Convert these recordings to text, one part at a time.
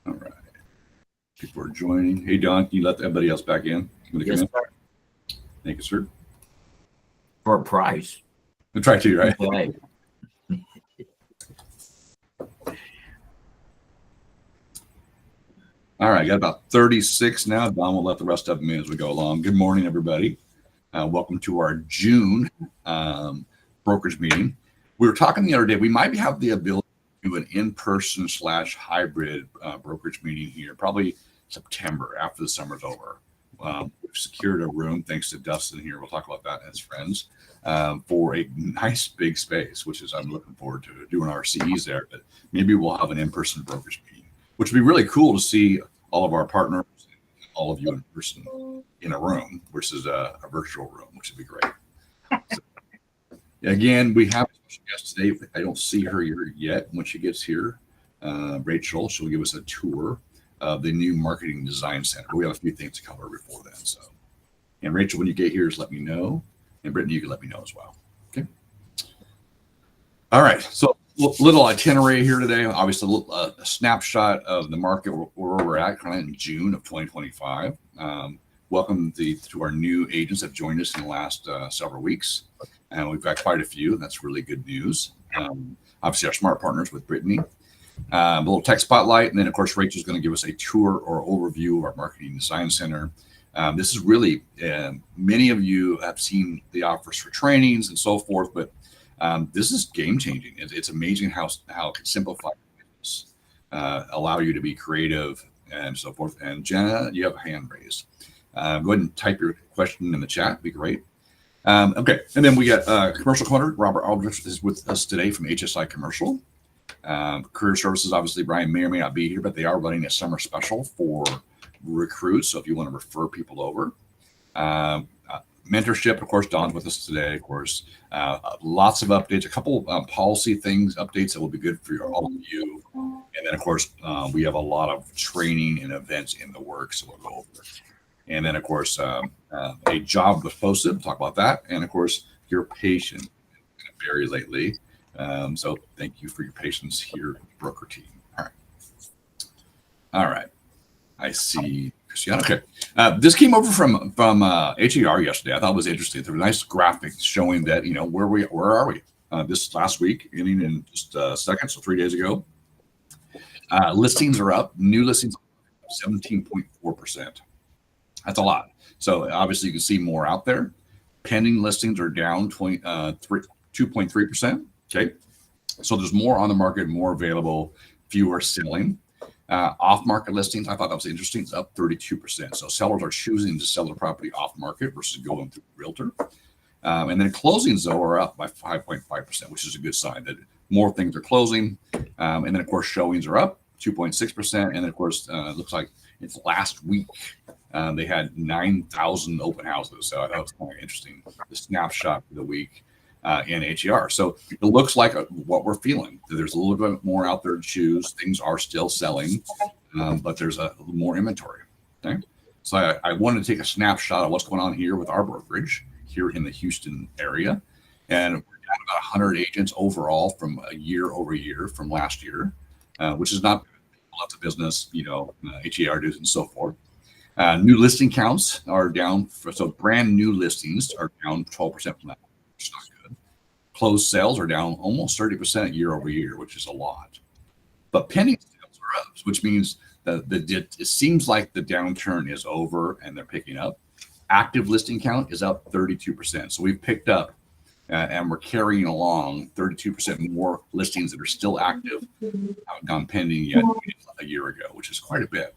All right. People are joining. Hey, Don, can you let everybody else back in? Yes, come in? sir. Thank you, sir. For a price. We'll try to, right? Okay. All right, got about 36 now. Don will let the rest of them in as we go along. Good morning, everybody. Welcome to our June brokerage meeting. We were talking the other day, we might have the ability to do an in-person / hybrid brokerage meeting here, probably September after the summer's over. We've secured a room, thanks to Dustin here. We'll talk about that and his friends, for a nice big space, which is I'm looking forward to doing our CEs there. But maybe we'll have an in-person brokerage meeting, which would be really cool to see all of our partners, all of you in person in a room versus a virtual room, which would be great. So, again, we have a special guest today. I don't see her here yet. When she gets here, Rachel, she'll give us a tour of the new Marketing Design Center. We have a few things to cover before then. So, and Rachel, when you get here, just let me know. And Brittany, you can let me know as well. Okay. All right. So, little itinerary here today. Obviously, a snapshot of the market where we're at kind of in June of 2025. Welcome to our new agents that have joined us in the last several weeks. And we've got quite a few. And that's really good news. Obviously, our smart partners with Brittany. A little tech spotlight. And then, of course, Rachel's going to give us a tour or overview of our Marketing Design Center. This is really, many of you have seen the offers for trainings and so forth, but this is game changing. It's amazing how it can simplify business, allow you to be creative and so forth. And Jenna, you have a hand raised. Go ahead and type your question in the chat. It'd be great. Okay. And then we got commercial corner. Robert Aldrich is with us today from HSI Commercial. Career Services, obviously, Brian may or may not be here, but they are running a summer special for recruits. So if you want to refer people over, mentorship, of course, Don's with us today, of course, lots of updates, a couple policy things, updates that will be good for all of you. And then, of course, we have a lot of training and events in the works, so we'll go over it. And then, of course, a job was posted, we'll talk about that. And of course, your patience very lately. So thank you for your patience here, broker team. All right. I see. Okay. This came over from HER yesterday. I thought it was interesting. There was a nice graphic showing that, where are we? This last week, ending in just a second, so 3 days ago. Listings are up. New listings 17.4%. That's a lot. So obviously you can see more out there. Pending listings are down 2.3%. Okay. So there's more on the market, more available, fewer selling. Off-market listings, I thought that was interesting. It's up 32%. So sellers are choosing to sell their property off-market versus going through a realtor. And then closings, though, are up by 5.5%, which is a good sign that more things are closing. And then, of course, showings are up 2.6%. And then, of course, it looks like it's last week. They had 9,000 open houses. So that was kind of interesting, the snapshot for the week in HER. So it looks like what we're feeling. There's a little bit more out there to choose. Things are still selling, but there's a little more inventory. Okay. So I wanted to take a snapshot of what's going on here with our brokerage here in the Houston area. And we're down about 100 agents overall from year over year from last year, which is not lots of business, HER dues and so forth. New listing counts are down. So brand new listings are down 12% from that, which is not good. Closed sales are down almost 30% year over year, which is a lot. But pending sales are up, which means that it seems like the downturn is over and they're picking up. Active listing count is up 32%. So we've picked up and we're carrying along 32% more listings that are still active, haven't gone pending yet a year ago, which is quite a bit.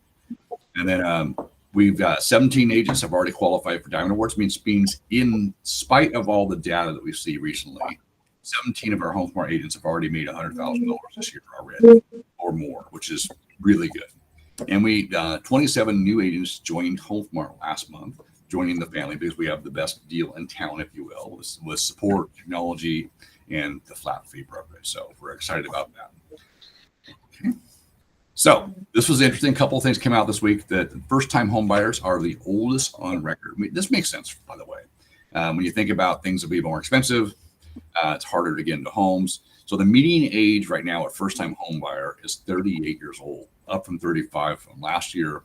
And then we've got 17 agents have already qualified for Diamond Awards. Means in spite of all the data that we see recently, 17 of our HomeSmart agents have already made $100,000 this year already or more, which is really good. And 27 new agents joined HomeSmart last month, joining the family because we have the best deal in town, if you will, with support, technology, and the flat fee program. So we're excited about that. Okay. So this was interesting. A couple of things came out this week that first-time home buyers are the oldest on record. I mean, this makes sense, by the way. When you think about things that be more expensive, it's harder to get into homes. So the median age right now at first-time home buyer is 38 years old, up from 35 from last year,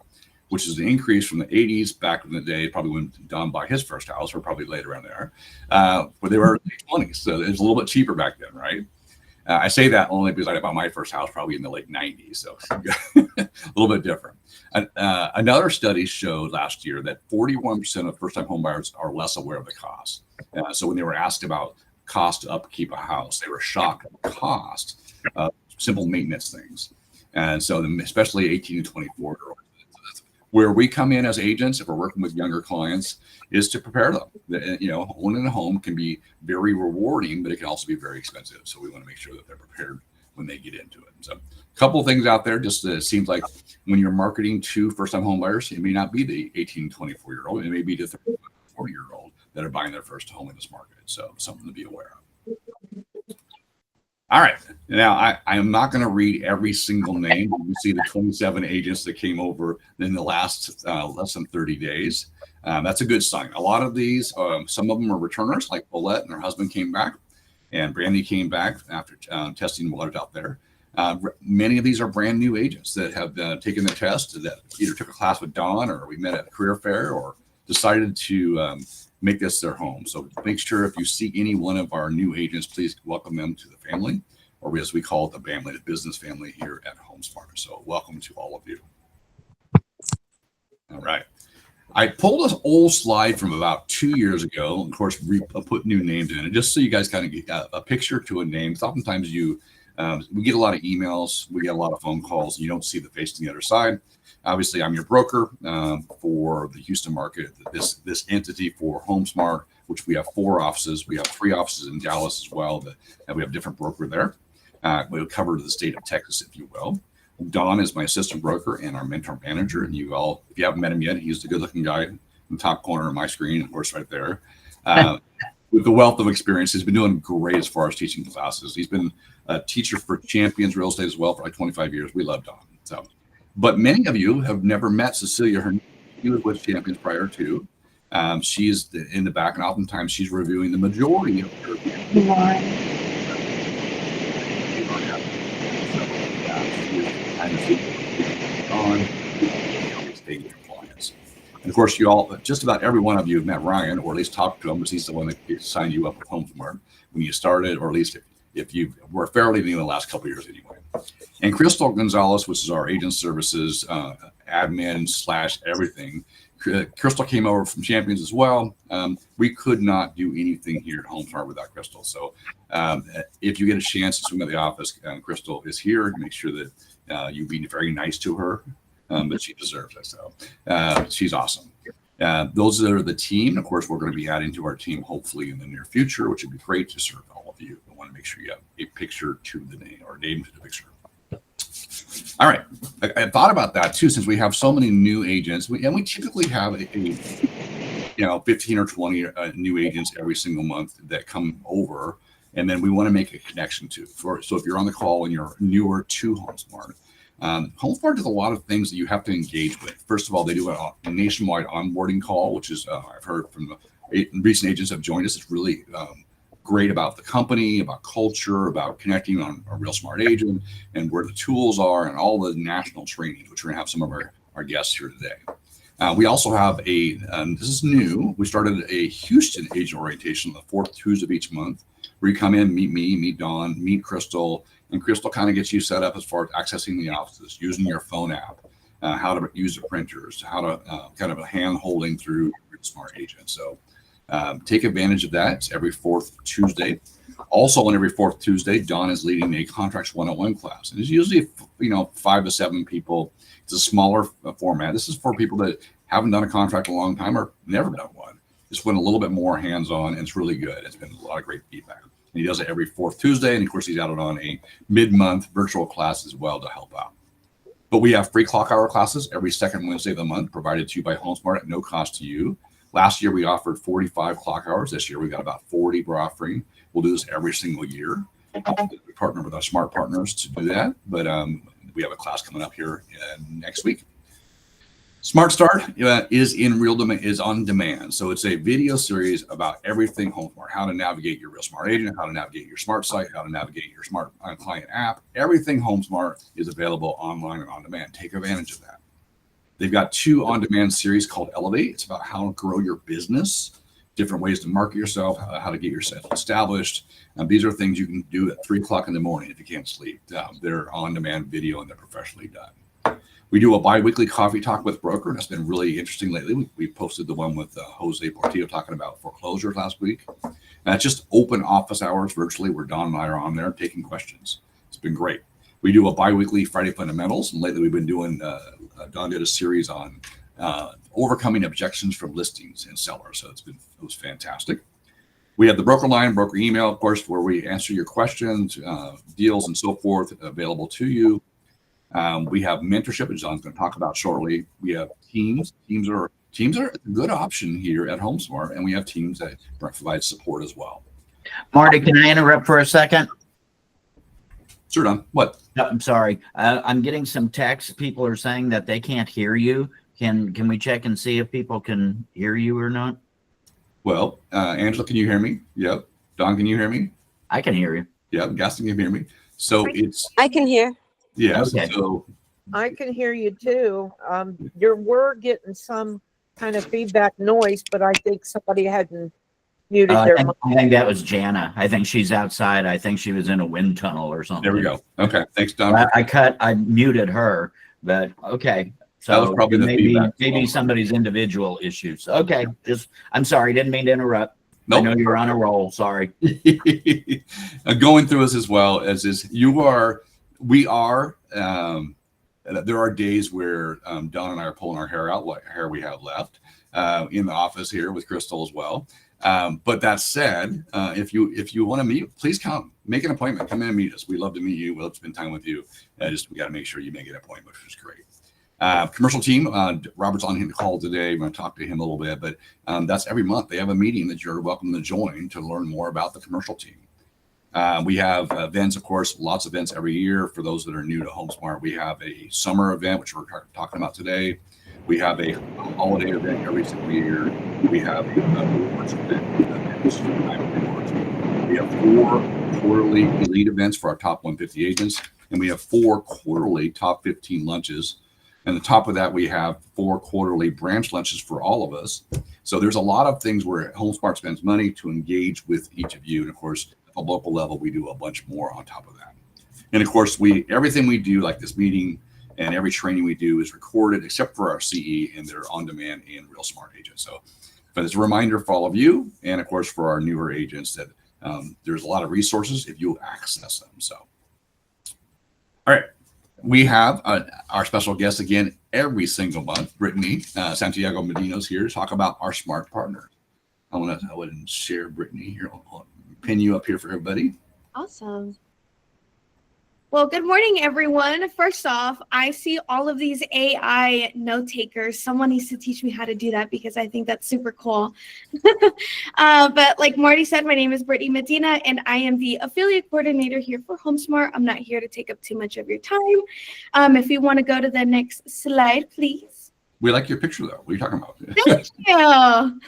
which is an increase from the 80s back in the day, probably when Don bought his first house, or probably later around there, where they were in the 20s. So it was a little bit cheaper back then, right? I say that only because I bought my first house probably in the late 90s, so a little bit different. Another study showed last year that 41% of first-time home buyers are less aware of the cost. So when they were asked about cost to upkeep a house, they were shocked at the cost of simple maintenance things. And so especially 18 to 24 year olds. Where we come in as agents, if we're working with younger clients, is to prepare them. Owning a home can be very rewarding, but it can also be very expensive. So we want to make sure that they're prepared when they get into it. So a couple of things out there, just it seems like when you're marketing to first-time home buyers, it may not be the 18, 24-year-old. It may be the 30, 40-year-old that are buying their first home in this market. So something to be aware of. All right. Now, I am not going to read every single name. You see the 27 agents that came over in the last less than 30 days. That's a good sign. A lot of these, some of them are returners, like Paulette and her husband came back, and Brandy came back after testing waters out there. Many of these are brand new agents that have taken the test, that either took a class with Don, or we met at a career fair, or decided to make this their home. So make sure if you see any one of our new agents, please welcome them to the family, or as we call it, the family, the business family here at HomeSmart. So welcome to all of you. All right. I pulled an old slide from about 2 years ago. Of course, put new names in it just so you guys kind of get a picture to a name. Oftentimes we get a lot of emails, we get a lot of phone calls, and you don't see the face on the other side. Obviously, I'm your broker for the Houston market, this entity for HomeSmart, which we have 4 offices. We have 3 offices in Dallas as well, that we have a different broker there. We'll cover the state of Texas, if you will. Don is my assistant broker and our mentor manager. And you all, if you haven't met him yet, he's the good-looking guy in the top corner of my screen, of course, right there. With the wealth of experience, he's been doing great as far as teaching classes. He's been a teacher for Champions Real Estate as well for like 25 years. We love Don. So, but many of you have never met Cecilia. She was with Champions prior to. She's in the back, and oftentimes she's reviewing the majority of her. Clients. And of course, you all, just about every one of you have met Ryan, or at least talked to him, because he's the one that signed you up with HomeSmart when you started, or at least if you were fairly new in the last couple of years anyway. And Crystal Gonzalez, which is our agent services admin / everything. Crystal came over from Champions as well. We could not do anything here at HomeSmart without Crystal. So if you get a chance to swing at the office, Crystal is here to make sure that you be very nice to her, but she deserves it. So she's awesome. Those are the team. Of course, we're going to be adding to our team hopefully in the near future, which would be great to serve all of you. I want to make sure you have a picture to the name, or name to the picture. All right. I thought about that too, since we have so many new agents, and we typically have 15 or 20 new agents every single month that come over, and then we want to make a connection to. So if you're on the call and you're newer to HomeSmart, HomeSmart does a lot of things that you have to engage with. First of all, they do a nationwide onboarding call, which is I've heard from the recent agents that have joined us. It's really great about the company, about culture, about connecting on a real smart agent, and where the tools are, and all the national trainings, which we're gonna have some of our guests here today. We also have this is new, we started a Houston agent orientation on the 4th Tuesday of each month, where you come in, meet me, meet Dawn, meet Crystal, and Crystal kind of gets you set up as far as accessing the offices, using your phone app, how to use the printers, how to kind of a hand holding through smart agent. So take advantage of that. It's every 4th Tuesday. Also, on every 4th Tuesday, Dawn is leading a Contracts 101 class. And it's usually 5 to 7 people. It's a smaller format. This is for people that haven't done a contract in a long time or never done one. Just went a little bit more hands-on, and it's really good. It's been a lot of great feedback. And he does it every 4th Tuesday, and of course, he's added on a mid-month virtual class as well to help out. But we have free clock hour classes every 2nd Wednesday of the month, provided to you by HomeSmart at no cost to you. Last year, we offered 45 clock hours. This year, we got about 40 we're offering. We'll do this every single year. We partner with our smart partners to do that. But we have a class coming up here next week. Smart Start is on demand. So it's a video series about everything HomeSmart, how to navigate your Real Smart Agent, how to navigate your Smart Site, how to navigate your Smart Client app. Everything HomeSmart is available online and on demand. Take advantage of that. They've got 2 on-demand series called Elevate. It's about how to grow your business, different ways to market yourself, how to get yourself established. These are things you can do at 3 o'clock in the morning if you can't sleep. They're on-demand video and they're professionally done. We do a bi-weekly coffee talk with Broker. That's been really interesting lately. We posted the one with Jose Portillo talking about foreclosures last week. And it's just open office hours virtually where Don and I are on there taking questions. It's been great. We do a bi-weekly Friday Fundamentals. And lately we've been doing, Don did a series on overcoming objections from listings and sellers. So it was fantastic. We have the broker line, broker email, of course, where we answer your questions, deals and so forth available to you. We have mentorship, which John's going to talk about shortly. We have teams. Teams are a good option here at HomeSmart, and we have teams that provide support as well. Marty, can I interrupt for a second? Sure, Don. What? No, I'm sorry. I'm getting some texts. People are saying that they can't hear you. Can we check and see if people can hear you or not? Well, Angela, can you hear me? Yep. Don, can you hear me? I can hear you. Yep. Gaston can hear me. So I can hear. Yes. Okay. So I can hear you too. We're getting some kind of feedback noise, but I think somebody hadn't muted I their think, mic. I think that was Jana. I think she's outside. I think she was in a wind tunnel or something. there we go. Okay. Thanks, Don. I muted her, but okay. So That was probably the feedback. maybe somebody's individual issues. Okay. I'm sorry. Didn't mean to interrupt. Nope. I know you're on a roll. Sorry. Going through this as well as we are. There are days where Don and I are pulling our hair out, what hair we have left in the office here with Crystal as well. But that said, if you want to meet, please come. Make an appointment. Come in and meet us. We love to meet you. We love to spend time with you. We got to make sure you make an appointment, which is great. Commercial team, Robert's on the call today. I'm going to talk to him a little bit, but that's every month. They have a meeting that you're welcome to join to learn more about the commercial team. We have events, of course, lots of events every year. For those that are new to HomeSmart, we have a summer event, which we're talking about today. We have a holiday event every single year. We have a awards event. We have 4 quarterly elite events for our top 150 agents, and we have 4 quarterly top 15 lunches. And on top of that, we have 4 quarterly branch lunches for all of us. So there's a lot of things where HomeSmart spends money to engage with each of you. And of course, at the local level, we do a bunch more on top of that. And of course, everything we do, like this meeting and every training we do, is recorded except for our CE, and they're on demand in Real Smart Agent. So, but it's a reminder for all of you, and of course for our newer agents, that there's a lot of resources if you access them. So, all right. We have our special guest again every single month, Brittany Santiago Medino's here to talk about our smart partner. I want to go ahead and share Brittany here. I'll pin you up here for everybody. Awesome. Well, good morning, everyone. First off, I see all of these AI note takers. Someone needs to teach me how to do that because I think that's super cool. But like Marty said, my name is Brittany Medina, and I am the affiliate coordinator here for HomeSmart. I'm not here to take up too much of your time. If you want to go to the next slide, please. We like your picture, though. What are you talking about? Thank you.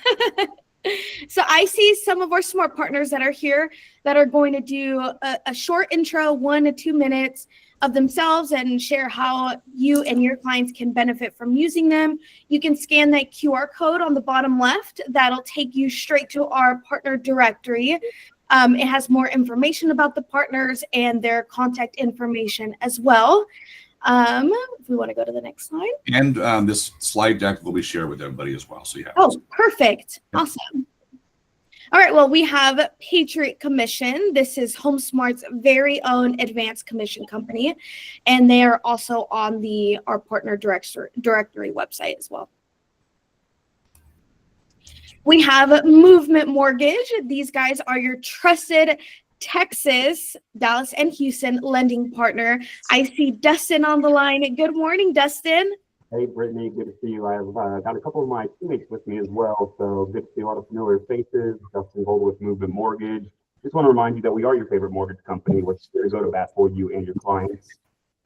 So I see some of our smart partners that are here that are going to do a short intro, 1 to 2 minutes of themselves and share how you and your clients can benefit from using them. You can scan that QR code on the bottom left. That'll take you straight to our partner directory. It has more information about the partners and their contact information as well. If we want to go to the next slide. And this slide deck will be shared with everybody as well. So you have. Oh, perfect. Awesome. All right. Well, we have Patriot Commission. This is HomeSmart's very own advanced commission company. And they are also on our partner directory website as well. We have Movement Mortgage. These guys are your trusted Texas, Dallas, and Houston lending partner. I see Dustin on the line. Good morning, Dustin. Hey, Brittany, good to see you. I've got a couple of my teammates with me as well, so good to see a lot of familiar faces. Dustin Gold with Movement Mortgage. Just want to remind you that we are your favorite mortgage company, which is going to bat for you and your clients.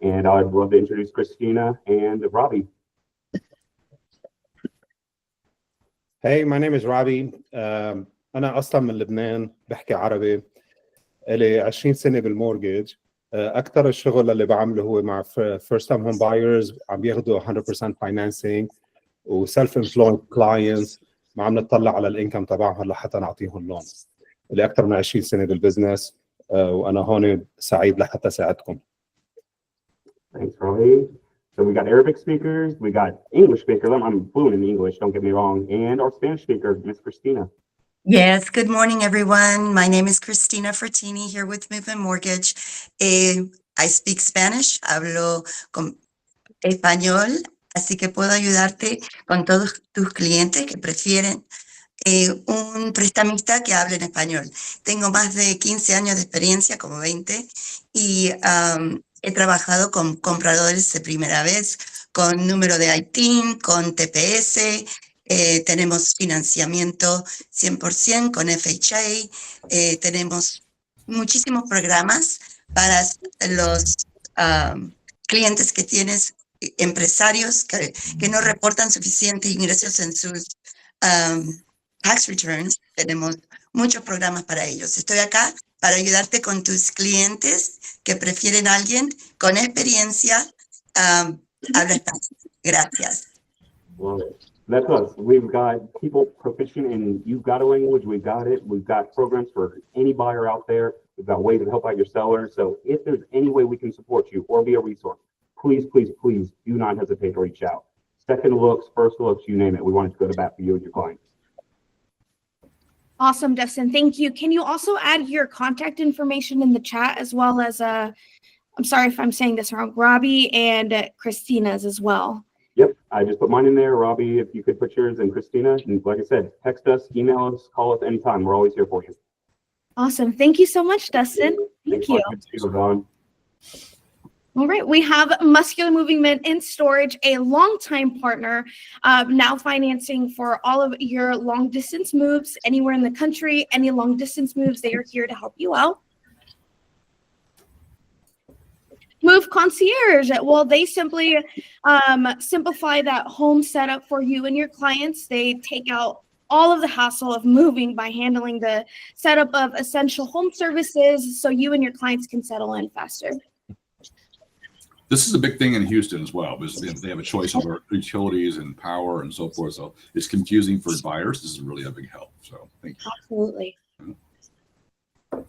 And I'd love to introduce Christina and Robbie. Hey, my name is Robbie. أنا أصلا من لبنان، بحكي عربي. إلي 20 سنة بالمورجج. أكثر الشغل اللي بعمله هو مع first time home buyers عم بياخدوا 100% financing و self employed clients ما عم نطلع على الانكم تبعهم لحتى نعطيهم لون. إلي أكثر من 20 سنة بالبزنس وأنا هون سعيد لحتى ساعدكم. Thanks, Robbie. So we got Arabic speakers, we got English speakers. I'm fluent in English, don't get me wrong, and our Spanish speaker, Miss Christina. Yes, good morning, everyone. My name is Cristina Fertini here with Movement Mortgage. I speak Spanish, hablo con español, así que puedo ayudarte con todos tus clientes que prefieren un prestamista que hable en español. Tengo más de 15 años de experiencia, como 20, y he trabajado con compradores de primera vez, con número de ITIN, con TPS, tenemos financiamiento 100% con FHA, tenemos muchísimos programas para los clientes que tienes, empresarios que no reportan suficientes ingresos en sus tax returns. Tenemos muchos programas para ellos. Estoy acá para ayudarte con tus clientes que prefieren a alguien con experiencia. Habla español. Gracias. Love it. That's us. We've got people proficient in you've got a language, we've got it. We've got programs for any buyer out there. We've got ways to help out your sellers. So if there's any way we can support you or be a resource, please, please, please do not hesitate to reach out. Second looks, first looks, you name it. We want to go to bat for you and your clients. Awesome, Dustin. Thank you. Can you also add your contact information in the chat as well as, I'm sorry if I'm saying this wrong, Robbie and Christina's as well? Yep, I just put mine in there. Robbie, if you could put yours, and Christina. And like I said, text us, email us, call us anytime. We're always here for you. Awesome. Thank you so much, Dustin. Thank you. Good to see you, Yvonne. All right, we have Muscular Movement in Storage, a longtime partner, now financing for all of your long distance moves anywhere in the country, any long distance moves, they are here to help you out. Move Concierge, well, they simply simplify that home setup for you and your clients. They take out all of the hassle of moving by handling the setup of essential home services so you and your clients can settle in faster. This is a big thing in Houston as well, because they have a choice over utilities and power and so forth. So it's confusing for buyers. This is really a big help. So thank you. Absolutely. All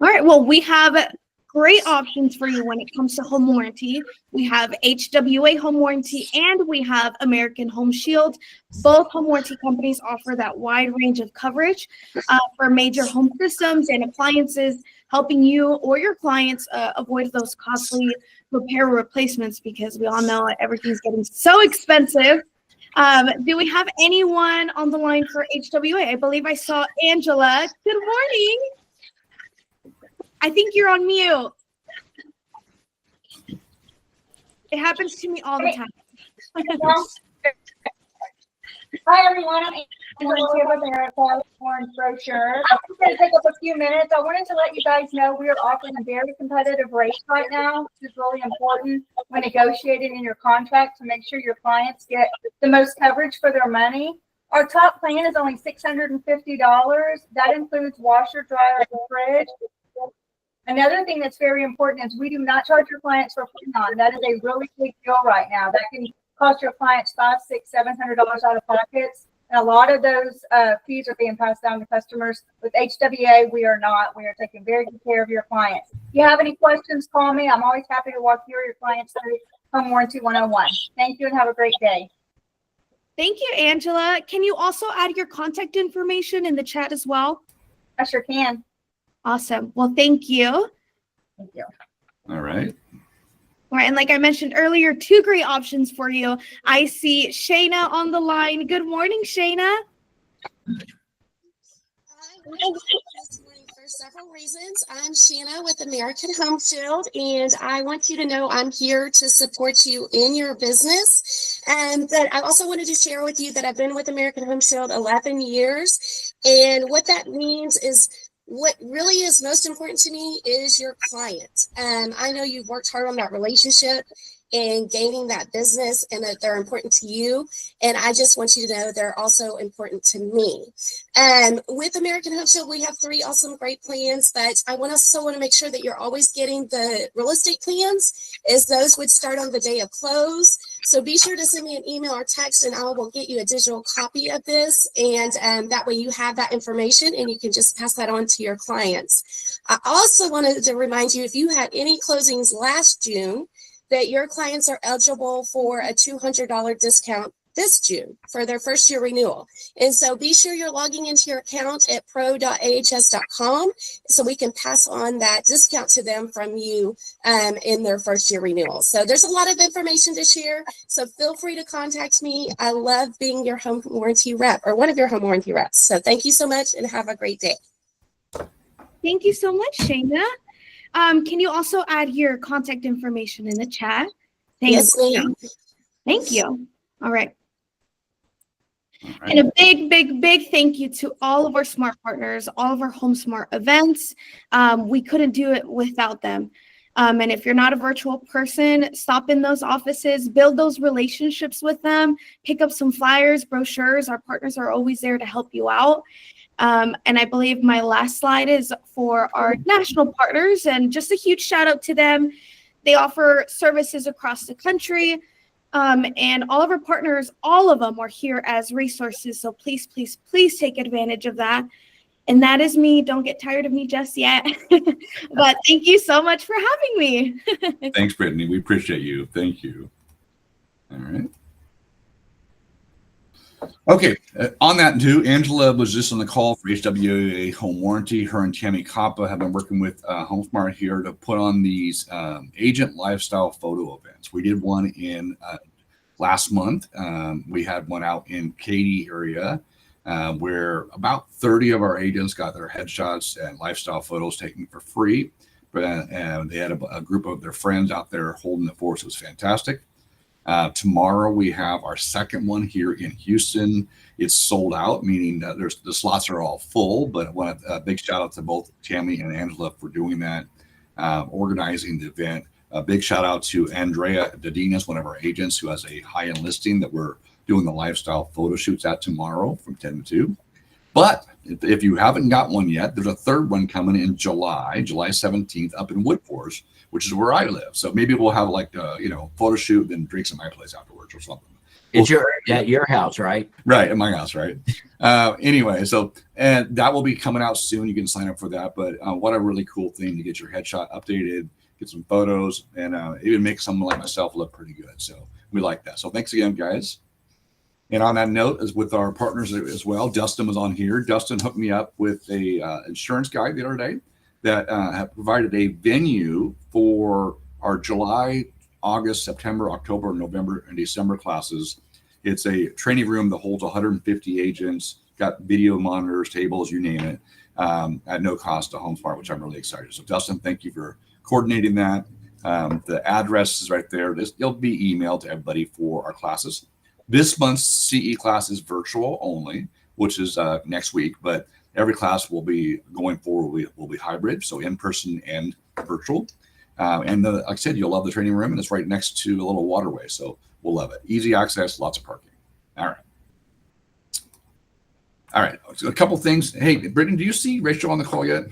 right. Well, we have great options for you when it comes to home warranty. We have HWA home warranty and we have American Home Shield. Both home warranty companies offer that wide range of coverage for major home systems and appliances, helping you or your clients avoid those costly repair replacements, because we all know everything's getting so expensive. Do we have anyone on the line for HWA? I believe I saw Angela. Good morning. I think you're on mute. It happens to me all the time. Hi, everyone. I'm Angela here with America Orange Brochure. I'm going to take up a few minutes. I wanted to let you guys know we are offering a very competitive rate right now. This is really important when negotiating in your contract to make sure your clients get the most coverage for their money. Our top plan is only $650. That includes washer, dryer, and fridge. Another thing that's very important is we do not charge your clients for pre-con. That is a really big deal right now. That can cost your clients $500, $600, $700 out of pockets. And a lot of those fees are being passed down to customers. With HWA, we are not. We are taking very good care of your clients. If you have any questions, call me. I'm always happy to walk you or your clients through Home Warranty 101. Thank you and have a great day. Thank you, Angela. Can you also add your contact information in the chat as well? I sure can. Awesome. Well, thank you. Thank you. All right. All right, and like I mentioned earlier, two great options for you. I see Shayna on the line. Good morning, Shayna. For several reasons. I'm Shanna with American Home Shield, and I want you to know I'm here to support you in your business. But I also wanted to share with you that I've been with American Home Shield 11 years, and what that means is what really is most important to me is your client. I know you've worked hard on that relationship and gaining that business, and that they're important to you. And I just want you to know they're also important to me. With American Home Shield, we have 3 awesome, great plans, but I also want to make sure that you're always getting the real estate plans, as those would start on the day of close. So be sure to send me an email or text, and I will get you a digital copy of this. And that way you have that information and you can just pass that on to your clients. I also wanted to remind you, if you had any closings last June, that your clients are eligible for a $200 discount this June for their first year renewal. And so be sure you're logging into your account at pro.ahs.com so we can pass on that discount to them from you in their first year renewal. So there's a lot of information to share. So feel free to contact me. I love being your home warranty rep, or one of your home warranty reps. So thank you so much and have a great day. Thank you so much, Shayna. Can you also add your contact information in the chat? Yes, ma'am. Thank you. All right. And a big thank you to all of our smart partners, all of our Home Smart events. We couldn't do it without them. And if you're not a virtual person, stop in those offices, build those relationships with them, pick up some flyers, brochures. Our partners are always there to help you out. And I believe my last slide is for our national partners, and just a huge shout out to them. They offer services across the country, and all of our partners, all of them are here as resources. So please take advantage of that. And that is me. Don't get tired of me just yet. But thank you so much for having me. Thanks, Brittany. We appreciate you. Thank you. All right. Okay, on that too, Angela was just on the call for HWA Home Warranty. Her and Tammy Koppa have been working with HomeSmart here to put on these agent lifestyle photo events. We did one in last month. We had one out in Katy area where about 30 of our agents got their headshots and lifestyle photos taken for free. And they had a group of their friends out there holding the fort. It was fantastic. Tomorrow we have our second one here in Houston. It's sold out, meaning that the slots are all full, but I want a big shout out to both Tammy and Angela for doing that, organizing the event. A big shout out to Andrea Dedinas, one of our agents who has a high-end listing that we're doing the lifestyle photo shoots at tomorrow from 10 to 2. But if you haven't got one yet, there's a third one coming in July 17th up in Woodforest, which is where I live. So maybe we'll have like photo shoot, then drinks at my place afterwards or something. It's at your house, right? Right, at my house, right? Anyway, so and that will be coming out soon. You can sign up for that. But what a really cool thing to get your headshot updated, get some photos, and even make someone like myself look pretty good. So we like that. So thanks again, guys. And on that note, as with our partners as well, Dustin was on here. Dustin hooked me up with a insurance guy the other day that have provided a venue for our July, August, September, October, November, and December classes. It's a training room that holds 150 agents, got video monitors, tables, you name it, at no cost to HomeSmart, which I'm really excited. So Dustin, thank you for coordinating that. The address is right there. It'll be emailed to everybody for our classes. This month's CE class is virtual only, which is next week, but every class will be going forward will be hybrid, so in person and virtual. And like I said, you'll love the training room, and it's right next to a little waterway, so we'll love it. Easy access, lots of parking. All right. So a couple things. Hey, Brittany, do you see Rachel on the call yet?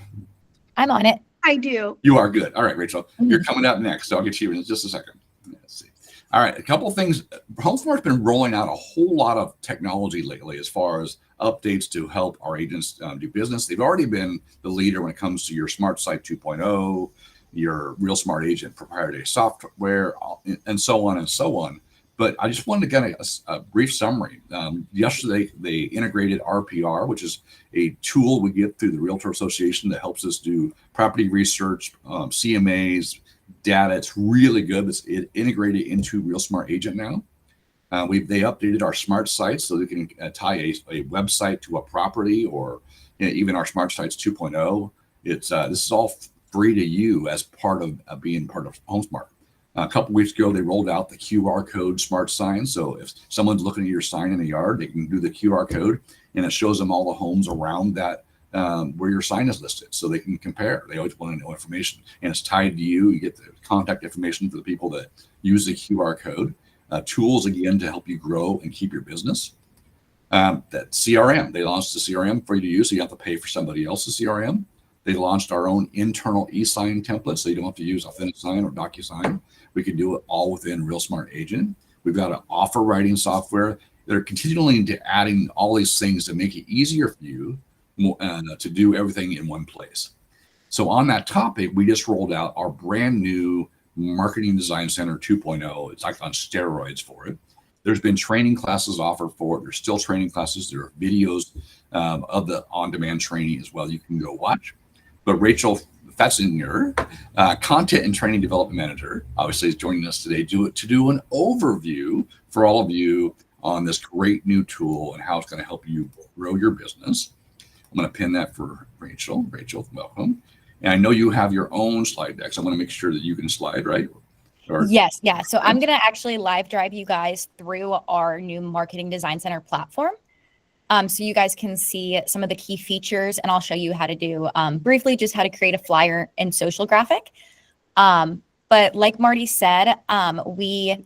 I'm on it. I do. You are good. All right, Rachel, you're coming up next. So I'll get to you in just a second. Let's see. All right, a couple of things. HomeSmart's been rolling out a whole lot of technology lately as far as updates to help our agents do business. They've already been the leader when it comes to your Smart Site 2.0, your Real Smart Agent proprietary software, and so on and so on. But I just wanted to get a brief summary. Yesterday, they integrated RPR, which is a tool we get through the Realtor Association that helps us do property research, CMAs, data. It's really good. It's integrated into Real Smart Agent now. They updated our smart sites so they can tie a website to a property, or even our Smart Sites 2.0. This is all free to you as part of being part of HomeSmart. A couple weeks ago, they rolled out the QR code smart sign. So if someone's looking at your sign in the yard, they can do the QR code, and it shows them all the homes around that where your sign is listed so they can compare. They always want to know information, and it's tied to you. You get the contact information for the people that use the QR code. Tools, again, to help you grow and keep your business. That CRM, they launched the CRM for you to use, so you have to pay for somebody else's CRM. They launched our own internal e-sign template, so you don't have to use AuthenticSign or DocuSign. We can do it all within Real Smart Agent. We've got an offer writing software. They're continually adding all these things to make it easier for you to do everything in one place. So on that topic, we just rolled out our brand new Marketing Design Center 2.0. It's like on steroids for it. There's been training classes offered for it. There's still training classes. There are videos of the on-demand training as well you can go watch. But Rachel Fetzinger, Content and Training Development Manager, obviously is joining us today to do an overview for all of you on this great new tool and how it's going to help you grow your business. I'm going to pin that for Rachel. Rachel, welcome. And I know you have your own slide deck, so I want to make sure that you can slide, right? Yes, yeah. So I'm going to actually live drive you guys through our new Marketing Design Center platform. So you guys can see some of the key features, and I'll show you how to do briefly just how to create a flyer and social graphic. But like Marty said, we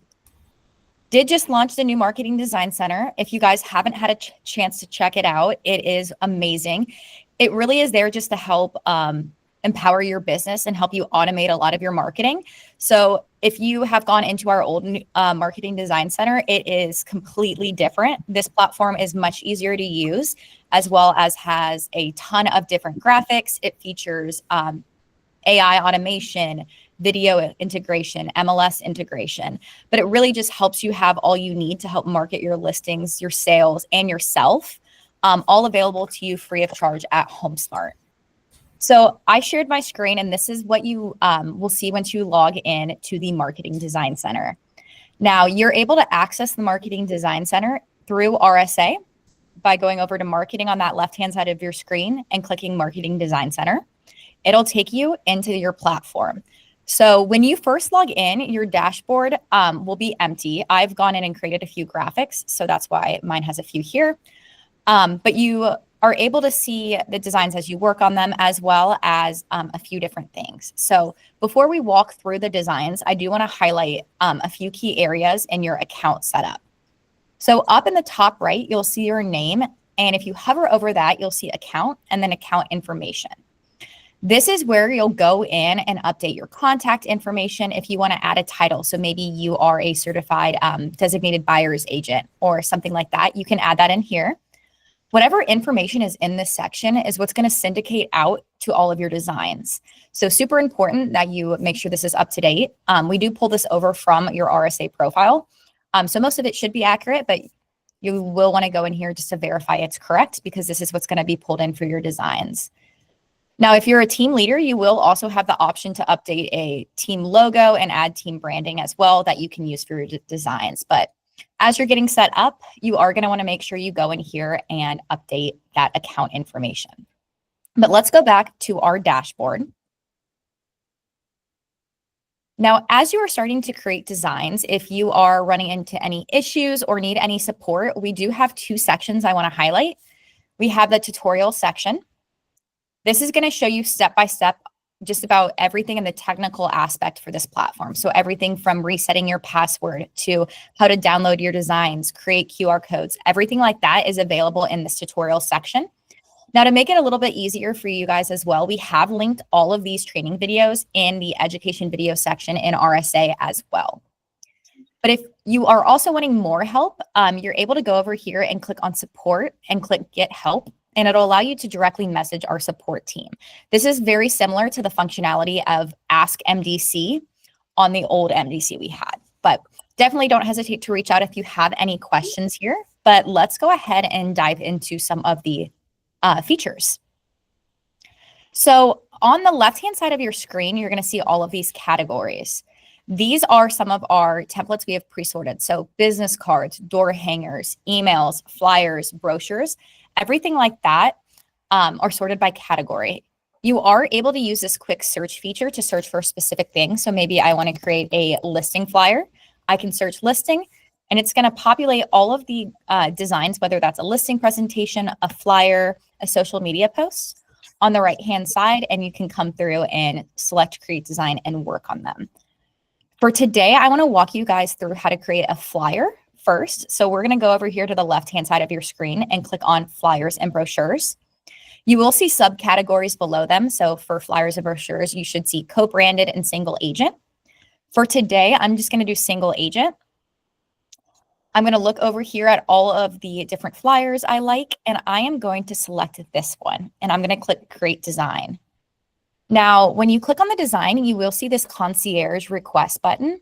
did just launch the new Marketing Design Center. If you guys haven't had a chance to check it out, it is amazing. It really is there just to help empower your business and help you automate a lot of your marketing. So if you have gone into our old Marketing Design Center, it is completely different. This platform is much easier to use, as well as has a ton of different graphics. It features AI automation, video integration, MLS integration, but it really just helps you have all you need to help market your listings, your sales, and yourself, all available to you free of charge at HomeSmart. So I shared my screen, and this is what you will see once you log in to the Marketing Design Center. Now, you're able to access the Marketing Design Center through RSA by going over to marketing on that left-hand side of your screen and clicking Marketing Design Center. It'll take you into your platform. So when you first log in, your dashboard will be empty. I've gone in and created a few graphics, so that's why mine has a few here. But you are able to see the designs as you work on them, as well as a few different things. So before we walk through the designs, I do want to highlight a few key areas in your account setup. So up in the top right, you'll see your name. And if you hover over that, you'll see account and then account information. This is where you'll go in and update your contact information if you want to add a title. So maybe you are a certified designated buyer's agent or something like that. You can add that in here. Whatever information is in this section is what's going to syndicate out to all of your designs. So super important that you make sure this is up to date. We do pull this over from your RSA profile. So most of it should be accurate, but you will want to go in here just to verify it's correct, because this is what's going to be pulled in for your designs. Now, if you're a team leader, you will also have the option to update a team logo and add team branding as well that you can use for your designs. But as you're getting set up, you are going to want to make sure you go in here and update that account information. But let's go back to our dashboard. Now, as you are starting to create designs, if you are running into any issues or need any support, we do have two sections I want to highlight. We have the tutorial section. This is going to show you step-by-step just about everything in the technical aspect for this platform. So everything from resetting your password to how to download your designs, create QR codes, everything like that is available in this tutorial section. Now, to make it a little bit easier for you guys as well, we have linked all of these training videos in the education video section in RSA as well. But if you are also wanting more help, you're able to go over here and click on support and click get help, and it'll allow you to directly message our support team. This is very similar to the functionality of Ask MDC on the old MDC we had, but definitely don't hesitate to reach out if you have any questions here. But let's go ahead and dive into some of the features. So on the left-hand side of your screen, you're going to see all of these categories. These are some of our templates we have pre-sorted. So business cards, door hangers, emails, flyers, brochures, everything like that are sorted by category. You are able to use this quick search feature to search for a specific thing. So maybe I want to create a listing flyer. I can search listing, and it's going to populate all of the designs, whether that's a listing presentation, a flyer, a social media post on the right-hand side, and you can come through and select create design and work on them. For today, I want to walk you guys through how to create a flyer first. So we're going to go over here to the left-hand side of your screen and click on flyers and brochures. You will see subcategories below them. So for flyers and brochures, you should see co-branded and single agent. For today, I'm just going to do single agent. I'm going to look over here at all of the different flyers I like, and I am going to select this one, and I'm going to click create design. Now, when you click on the design, you will see this concierge request button.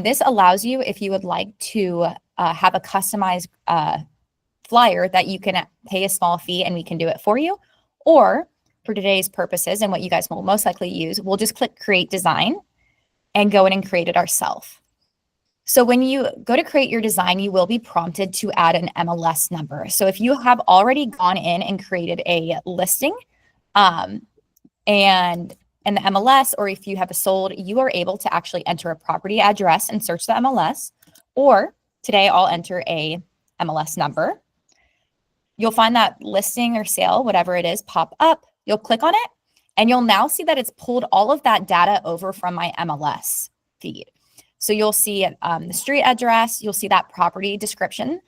This allows you, if you would like to have a customized flyer, that you can pay a small fee and we can do it for you. Or for today's purposes and what you guys will most likely use, we'll just click create design and go in and create it ourselves. So when you go to create your design, you will be prompted to add an MLS number. So if you have already gone in and created a listing and in the MLS, or if you have sold, you are able to actually enter a property address and search the MLS. Or today I'll enter a MLS number. You'll find that listing or sale, whatever it is, pop up. You'll click on it, and you'll now see that it's pulled all of that data over from my MLS feed. So you'll see the street address, you'll see that property description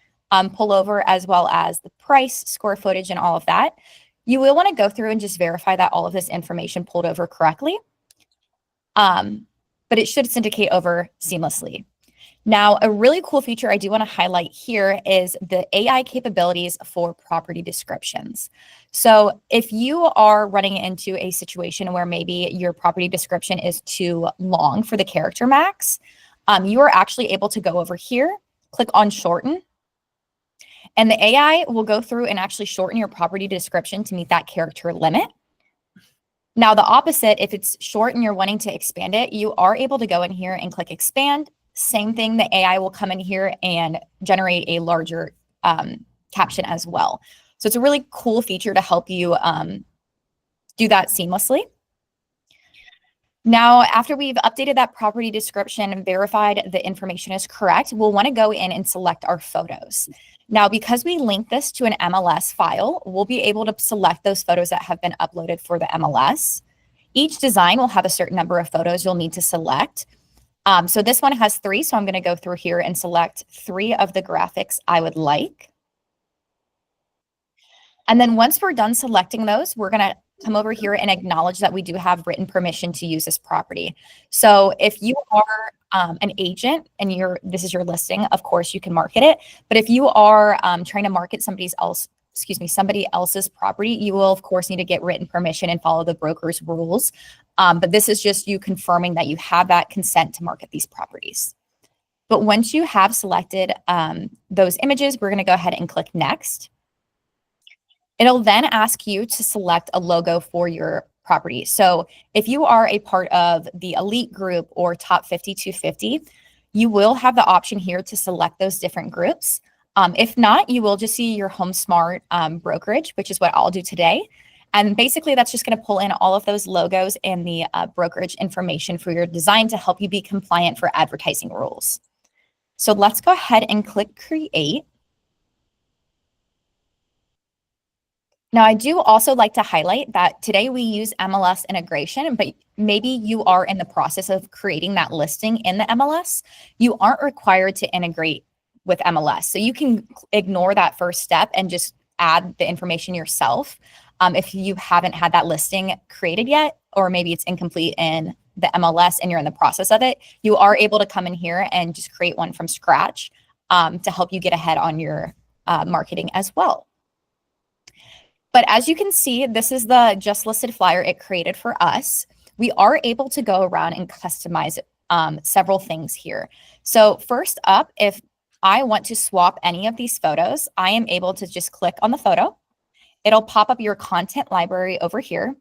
pull over, as well as the price, square footage, and all of that. You will want to go through and just verify that all of this information pulled over correctly, but it should syndicate over seamlessly. Now, a really cool feature I do want to highlight here is the AI capabilities for property descriptions. So if you are running into a situation where maybe your property description is too long for the character max, you are actually able to go over here, click on shorten, and the AI will go through and actually shorten your property description to meet that character limit. Now, the opposite, if it's short and you're wanting to expand it, you are able to go in here and click expand. Same thing, the AI will come in here and generate a larger caption as well. So it's a really cool feature to help you do that seamlessly. Now, after we've updated that property description and verified the information is correct, we'll want to go in and select our photos. Now, because we link this to an MLS file, we'll be able to select those photos that have been uploaded for the MLS. Each design will have a certain number of photos you'll need to select. So this one has 3, so I'm going to go through here and select 3 of the graphics I would like. And then once we're done selecting those, we're going to come over here and acknowledge that we do have written permission to use this property. So if you are an agent and this is your listing, of course you can market it. But if you are trying to market somebody else's property, you will of course need to get written permission and follow the broker's rules. But this is just you confirming that you have that consent to market these properties. But once you have selected those images, we're going to go ahead and click next. It'll then ask you to select a logo for your property. So if you are a part of the elite group or top 50 to 50, you will have the option here to select those different groups. If not, you will just see your HomeSmart brokerage, which is what I'll do today. And basically that's just going to pull in all of those logos and the brokerage information for your design to help you be compliant for advertising rules. So let's go ahead and click create. Now, I do also like to highlight that today we use MLS integration, but maybe you are in the process of creating that listing in the MLS. You aren't required to integrate with MLS. So you can ignore that first step and just add the information yourself. If you haven't had that listing created yet, or maybe it's incomplete in the MLS and you're in the process of it, you are able to come in here and just create one from scratch to help you get ahead on your marketing as well. But as you can see, this is the just listed flyer it created for us. We are able to go around and customize several things here. So first up, if I want to swap any of these photos, I am able to just click on the photo. It'll pop up your content library over here.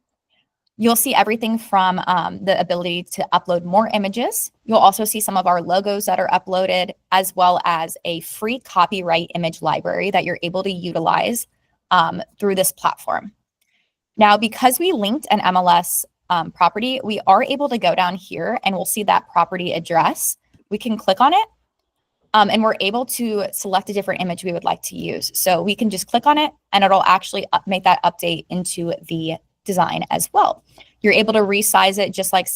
You'll see everything from the ability to upload more images. You'll also see some of our logos that are uploaded, as well as a free copyright image library that you're able to utilize through this platform. Now, because we linked an MLS property, we are able to go down here and we'll see that property address. We can click on it. And we're able to select a different image we would like to use. So we can just click on it and it'll actually make that update into the design as well. You're able to resize it just like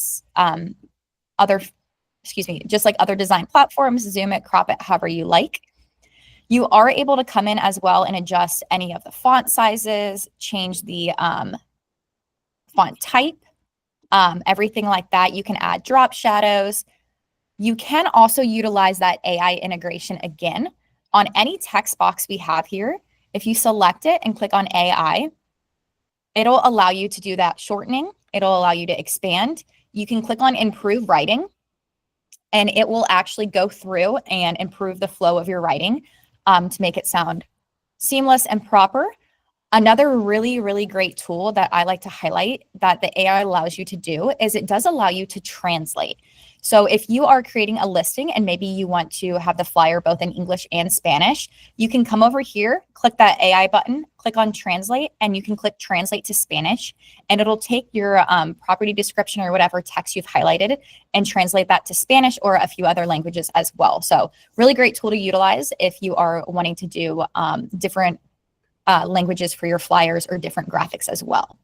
just like other design platforms, zoom it, crop it, however you like. You are able to come in as well and adjust any of the font sizes, change the font type, everything like that. You can add drop shadows. You can also utilize that AI integration again on any text box we have here. If you select it and click on AI, it'll allow you to do that shortening. It'll allow you to expand. You can click on improve writing and it will actually go through and improve the flow of your writing to make it sound seamless and proper. Another really, really great tool that I like to highlight that the AI allows you to do is it does allow you to translate. So if you are creating a listing and maybe you want to have the flyer both in English and Spanish, you can come over here, click that AI button, click on translate, and you can click translate to Spanish, and it'll take your property description or whatever text you've highlighted and translate that to Spanish or a few other languages as well. So really great tool to utilize if you are wanting to do different languages for your flyers or different graphics as well.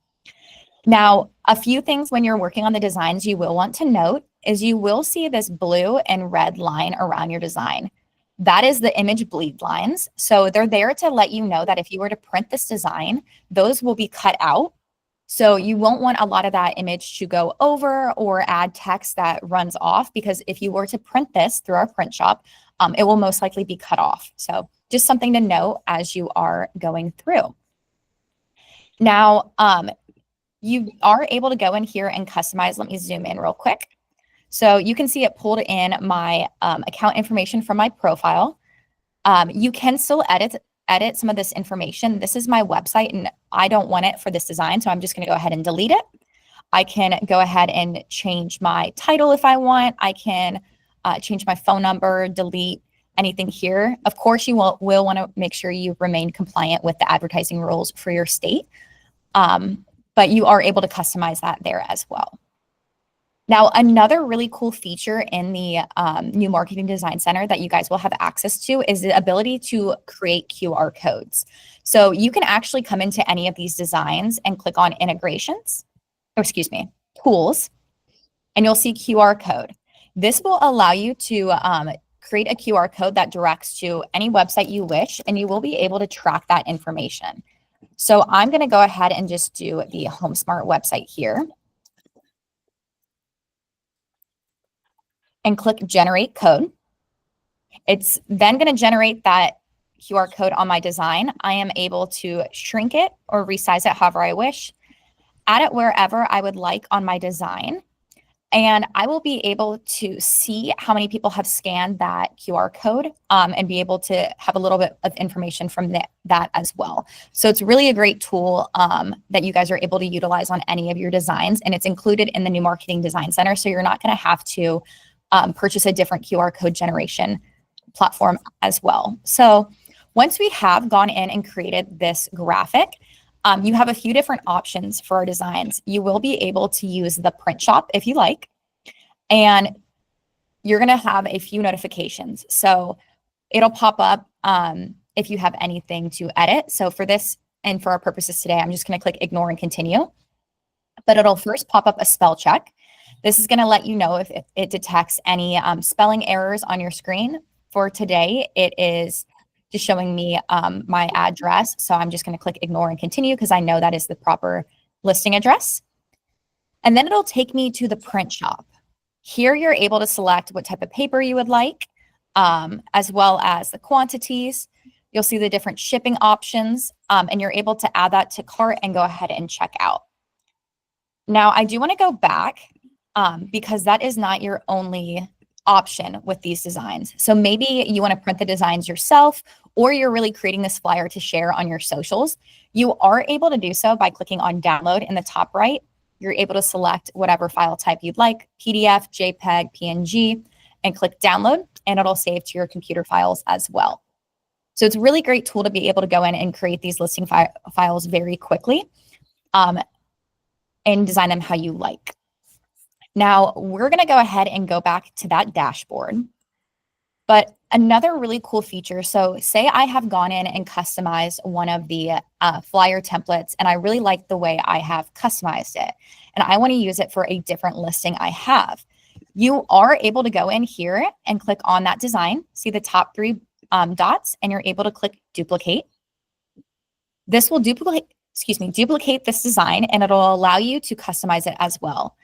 Now, a few things when you're working on the designs you will want to note is you will see this blue and red line around your design. That is the image bleed lines. So they're there to let you know that if you were to print this design, those will be cut out. So you won't want a lot of that image to go over or add text that runs off, because if you were to print this through our print shop, it will most likely be cut off. So just something to note as you are going through. Now, you are able to go in here and customize. Let me zoom in real quick. So you can see it pulled in my account information from my profile. You can still edit some of this information. This is my website and I don't want it for this design, so I'm just going to go ahead and delete it. I can go ahead and change my title if I want. I can change my phone number, delete anything here. Of course, you will want to make sure you remain compliant with the advertising rules for your state. But you are able to customize that there as well. Now, another really cool feature in the new Marketing Design Center that you guys will have access to is the ability to create QR codes. So you can actually come into any of these designs and click on integrations, or excuse me, tools, and you'll see QR code. This will allow you to create a QR code that directs to any website you wish, and you will be able to track that information. So I'm going to go ahead and just do the HomeSmart website here and click generate code. It's then going to generate that QR code on my design. I am able to shrink it or resize it however I wish, add it wherever I would like on my design. And I will be able to see how many people have scanned that QR code and be able to have a little bit of information from that as well. So it's really a great tool that you guys are able to utilize on any of your designs. And it's included in the new Marketing Design Center. So you're not going to have to purchase a different QR code generation platform as well. So once we have gone in and created this graphic, you have a few different options for our designs. You will be able to use the print shop if you like, and you're going to have a few notifications. So it'll pop up if you have anything to edit. So for this and for our purposes today, I'm just going to click ignore and continue, but it'll first pop up a spell check. This is going to let you know if it detects any spelling errors on your screen. For today, it is just showing me my address. So I'm just going to click ignore and continue because I know that is the proper listing address. And then it'll take me to the print shop. Here you're able to select what type of paper you would like, as well as the quantities. You'll see the different shipping options, and you're able to add that to cart and go ahead and check out. Now, I do want to go back because that is not your only option with these designs. So maybe you want to print the designs yourself, or you're really creating this flyer to share on your socials. You are able to do so by clicking on download in the top right. You're able to select whatever file type you'd like, PDF, JPEG, PNG, and click download, and it'll save to your computer files as well. So it's a really great tool to be able to go in and create these listing files very quickly and design them how you like. Now, we're going to go ahead and go back to that dashboard. But another really cool feature, so say I have gone in and customized one of the flyer templates, and I really like the way I have customized it, and I want to use it for a different listing I have. You are able to go in here and click on that design, see the top three dots, and you're able to click duplicate. This will duplicate this design, and it'll allow you to customize it as well.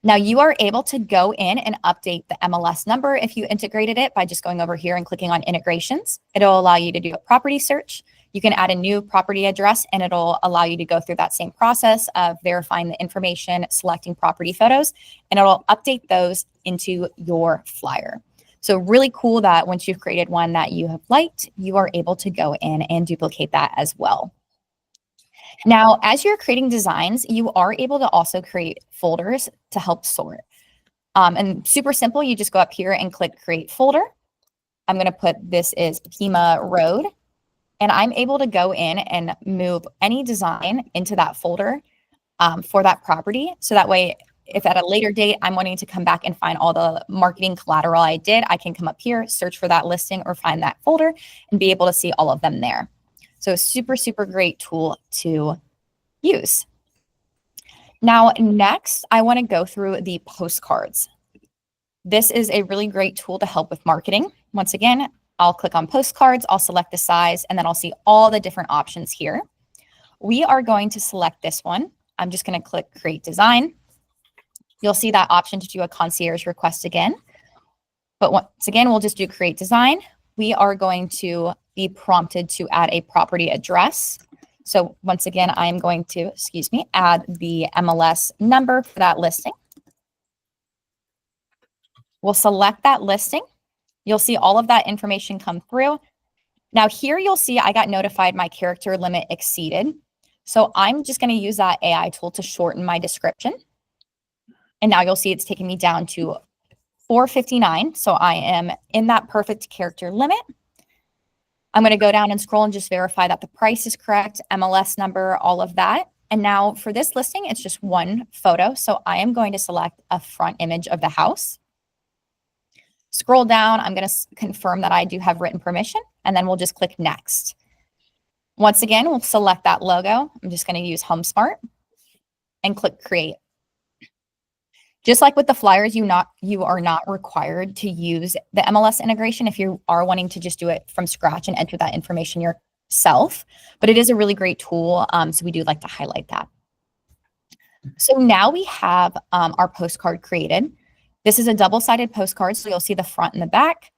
Now you are able to go in and update the MLS number if you integrated it by just going over here and clicking on integrations. It'll allow you to do a property search. You can add a new property address, and it'll allow you to go through that same process of verifying the information, selecting property photos, and it'll update those into your flyer. So really cool that once you've created one that you have liked, you are able to go in and duplicate that as well. Now, as you're creating designs, you are able to also create folders to help sort. And super simple, you just go up here and click create folder. I'm going to put this is Pima Road, and I'm able to go in and move any design into that folder for that property. So that way, if at a later date, I'm wanting to come back and find all the marketing collateral I did, I can come up here, search for that listing or find that folder and be able to see all of them there. So super, super great tool to use. Now, next, I want to go through the postcards. This is a really great tool to help with marketing. Once again, I'll click on postcards, I'll select the size, and then I'll see all the different options here. We are going to select this one. I'm just going to click create design. You'll see that option to do a concierge request again. But once again, we'll just do create design. We are going to be prompted to add a property address. So once again, I'm going to, add the MLS number for that listing. We'll select that listing. You'll see all of that information come through. Now here you'll see I got notified my character limit exceeded. So I'm just going to use that AI tool to shorten my description. And now you'll see it's taking me down to 459. So I am in that perfect character limit. I'm going to go down and scroll and just verify that the price is correct, MLS number, all of that. And now for this listing, it's just one photo. So I am going to select a front image of the house. Scroll down. I'm going to confirm that I do have written permission, and then we'll just click next. Once again, we'll select that logo. I'm just going to use HomeSmart and click create. Just like with the flyers, you are not required to use the MLS integration if you are wanting to just do it from scratch and enter that information yourself. But it is a really great tool, so we do like to highlight that. So now we have our postcard created. This is a double-sided postcard, so you'll see the front and the back.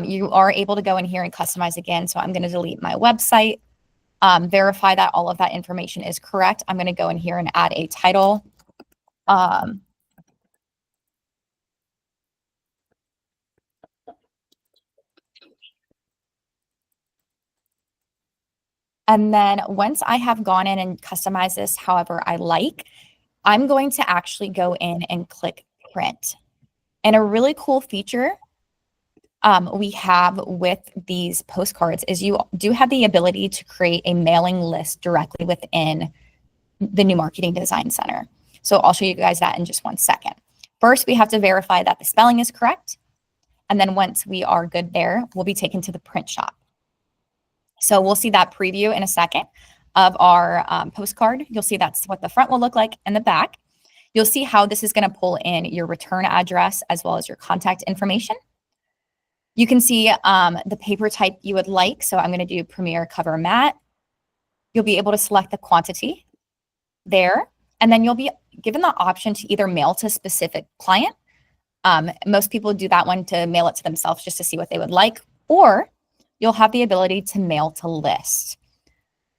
You are able to go in here and customize again. So I'm going to delete my website, verify that all of that information is correct. I'm going to go in here and add a title. And then once I have gone in and customized this however I like, I'm going to actually go in and click print. And a really cool feature we have with these postcards is you do have the ability to create a mailing list directly within the new Marketing Design Center. So I'll show you guys that in just one second. First, we have to verify that the spelling is correct. And then once we are good there, we'll be taken to the print shop. So we'll see that preview in a second of our postcard. You'll see that's what the front will look like and the back. You'll see how this is going to pull in your return address as well as your contact information. You can see the paper type you would like. So I'm going to do Premier Cover Matte. You'll be able to select the quantity there. And then you'll be given the option to either mail to a specific client. Most people do that one to mail it to themselves just to see what they would like. Or you'll have the ability to mail to list.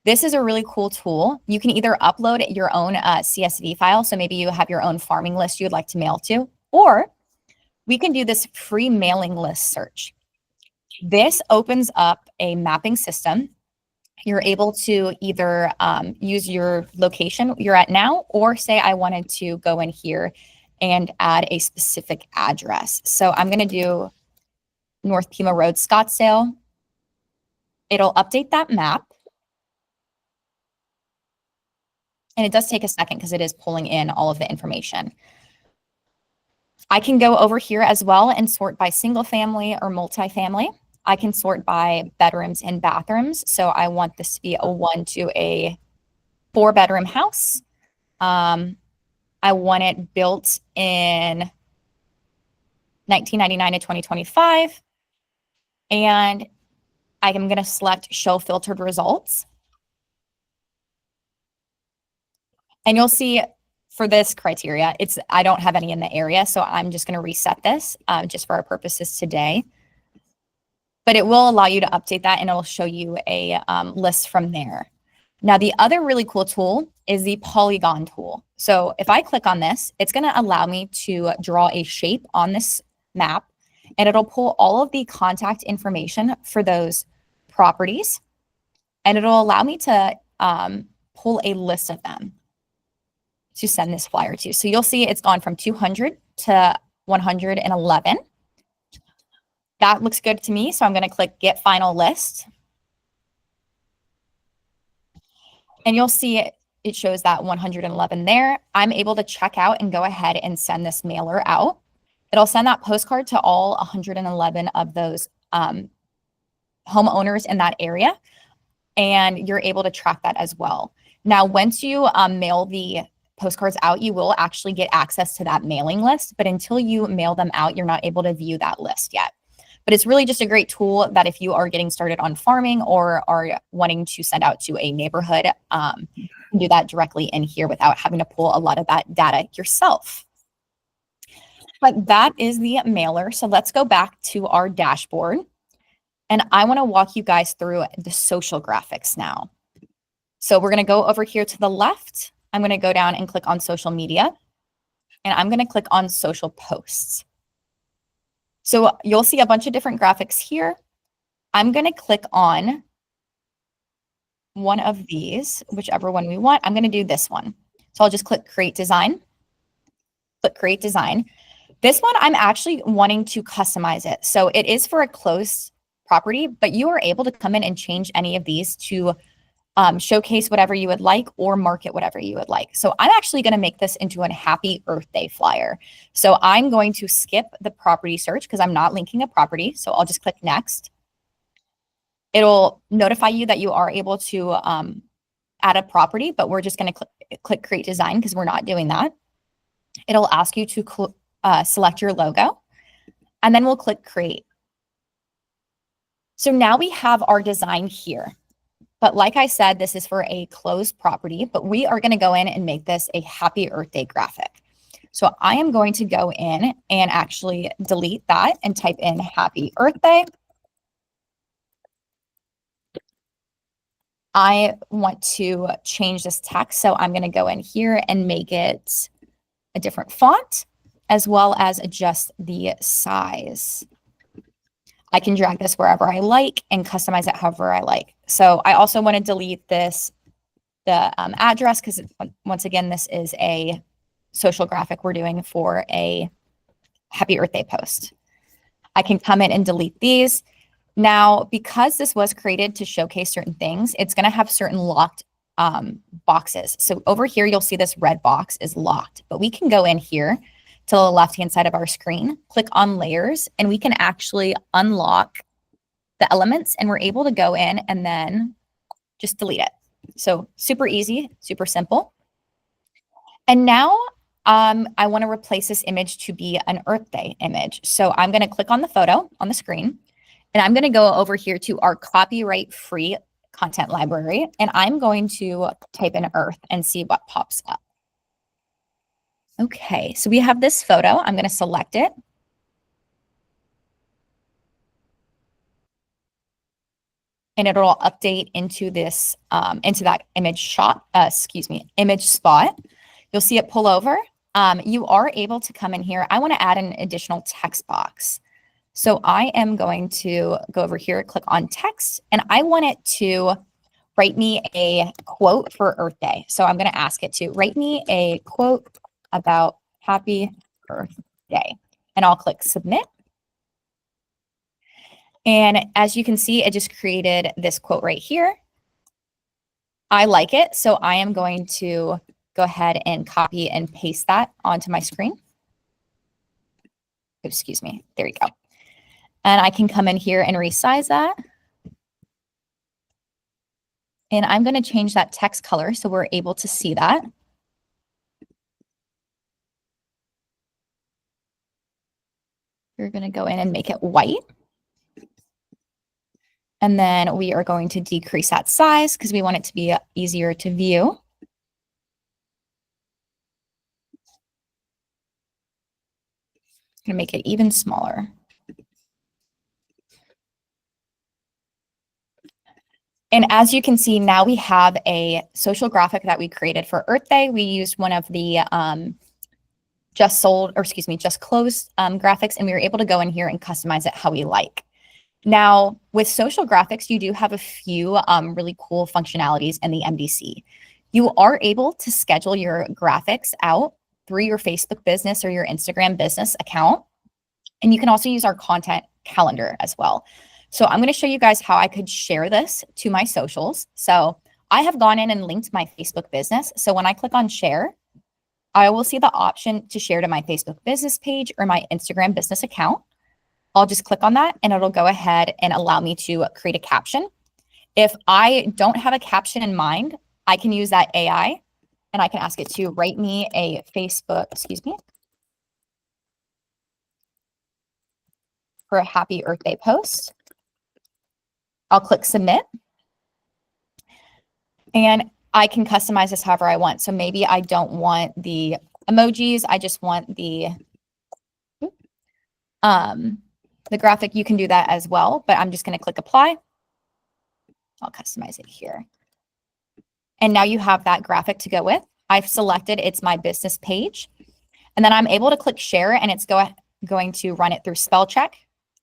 This is a really cool tool. You can either upload your own CSV file. So maybe you have your own farming list you'd like to mail to, or we can do this free mailing list search. This opens up a mapping system. You're able to either use your location you're at now, or say I wanted to go in here and add a specific address. So I'm going to do North Pima Road, Scottsdale. It'll update that map. And it does take a second because it is pulling in all of the information. I can go over here as well and sort by single family or multifamily. I can sort by bedrooms and bathrooms. So I want this to be a 1 to a 4-bedroom house. I want it built in 1999 to 2025. And I am going to select show filtered results. And you'll see for this criteria, I don't have any in the area, so I'm just going to reset this just for our purposes today. But it will allow you to update that, and it will show you a list from there. Now, the other really cool tool is the polygon tool. So if I click on this, it's going to allow me to draw a shape on this map, and it'll pull all of the contact information for those properties, and it'll allow me to pull a list of them to send this flyer to. So you'll see it's gone from 200 to 111. That looks good to me. So I'm going to click Get Final List. And you'll see it shows that 111 there. I'm able to check out and go ahead and send this mailer out. It'll send that postcard to all 111 of those homeowners in that area. And you're able to track that as well. Now, once you mail the postcards out, you will actually get access to that mailing list. But until you mail them out, you're not able to view that list yet. But it's really just a great tool that if you are getting started on farming or are wanting to send out to a neighborhood, you can do that directly in here without having to pull a lot of that data yourself. But that is the mailer. So let's go back to our dashboard. And I want to walk you guys through the social graphics now. So we're going to go over here to the left. I'm going to go down and click on social media. And I'm going to click on social posts. So you'll see a bunch of different graphics here. I'm going to click on one of these, whichever one we want. I'm going to do this one. So I'll just click Create Design. Click Create Design. This one, I'm actually wanting to customize it. So it is for a closed property, but you are able to come in and change any of these to showcase whatever you would like or market whatever you would like. So I'm actually going to make this into a Happy Earth Day flyer. So I'm going to skip the property search because I'm not linking a property. So I'll just click Next. It'll notify you that you are able to add a property, but we're just going to click Create Design because we're not doing that. It'll ask you to select your logo, and then we'll click Create. So now we have our design here. But like I said, this is for a closed property, but we are going to go in and make this a Happy Earth Day graphic. So I am going to go in and actually delete that and type in Happy Earth Day. I want to change this text, so I'm going to go in here and make it a different font, as well as adjust the size. I can drag this wherever I like and customize it however I like. So I also want to delete the address because once again, this is a social graphic we're doing for a Happy Earth Day post. I can come in and delete these. Now, because this was created to showcase certain things, it's going to have certain locked boxes. So over here, you'll see this red box is locked, but we can go in here to the left-hand side of our screen, click on layers, and we can actually unlock the elements, and we're able to go in and then just delete it. So super easy, super simple. And now I want to replace this image to be an Earth Day image. So I'm going to click on the photo on the screen, and I'm going to go over here to our copyright-free content library, and I'm going to type in Earth and see what pops up. Okay, so we have this photo. I'm going to select it. And it'll update into this, into that image shot, image spot. You'll see it pull over. You are able to come in here. I want to add an additional text box. So I am going to go over here, click on text, and I want it to write me a quote for Earth Day. So I'm going to ask it to write me a quote about Happy Earth Day, and I'll click submit. And as you can see, it just created this quote right here. I like it, so I am going to go ahead and copy and paste that onto my screen. excuse me, there you go. And I can come in here and resize that. And I'm going to change that text color so we're able to see that. We're going to go in and make it white. And then we are going to decrease that size because we want it to be easier to view. I'm going to make it even smaller. And as you can see, now we have a social graphic that we created for Earth Day. We used one of the just closed graphics, and we were able to go in here and customize it how we like. Now, with social graphics, you do have a few really cool functionalities in the MDC. You are able to schedule your graphics out through your Facebook business or your Instagram business account. And you can also use our content calendar as well. So I'm going to show you guys how I could share this to my socials. So I have gone in and linked my Facebook business. So when I click on share, I will see the option to share to my Facebook business page or my Instagram business account. I'll just click on that and it'll go ahead and allow me to create a caption. If I don't have a caption in mind, I can use that AI and I can ask it to write me a Facebook, for a happy Earth Day post. I'll click submit. And I can customize this however I want. So maybe I don't want the emojis. I just want the graphic. You can do that as well, but I'm just going to click apply. I'll customize it here. And now you have that graphic to go with. I've selected it's my business page. And then I'm able to click share and it's going to run it through spell check.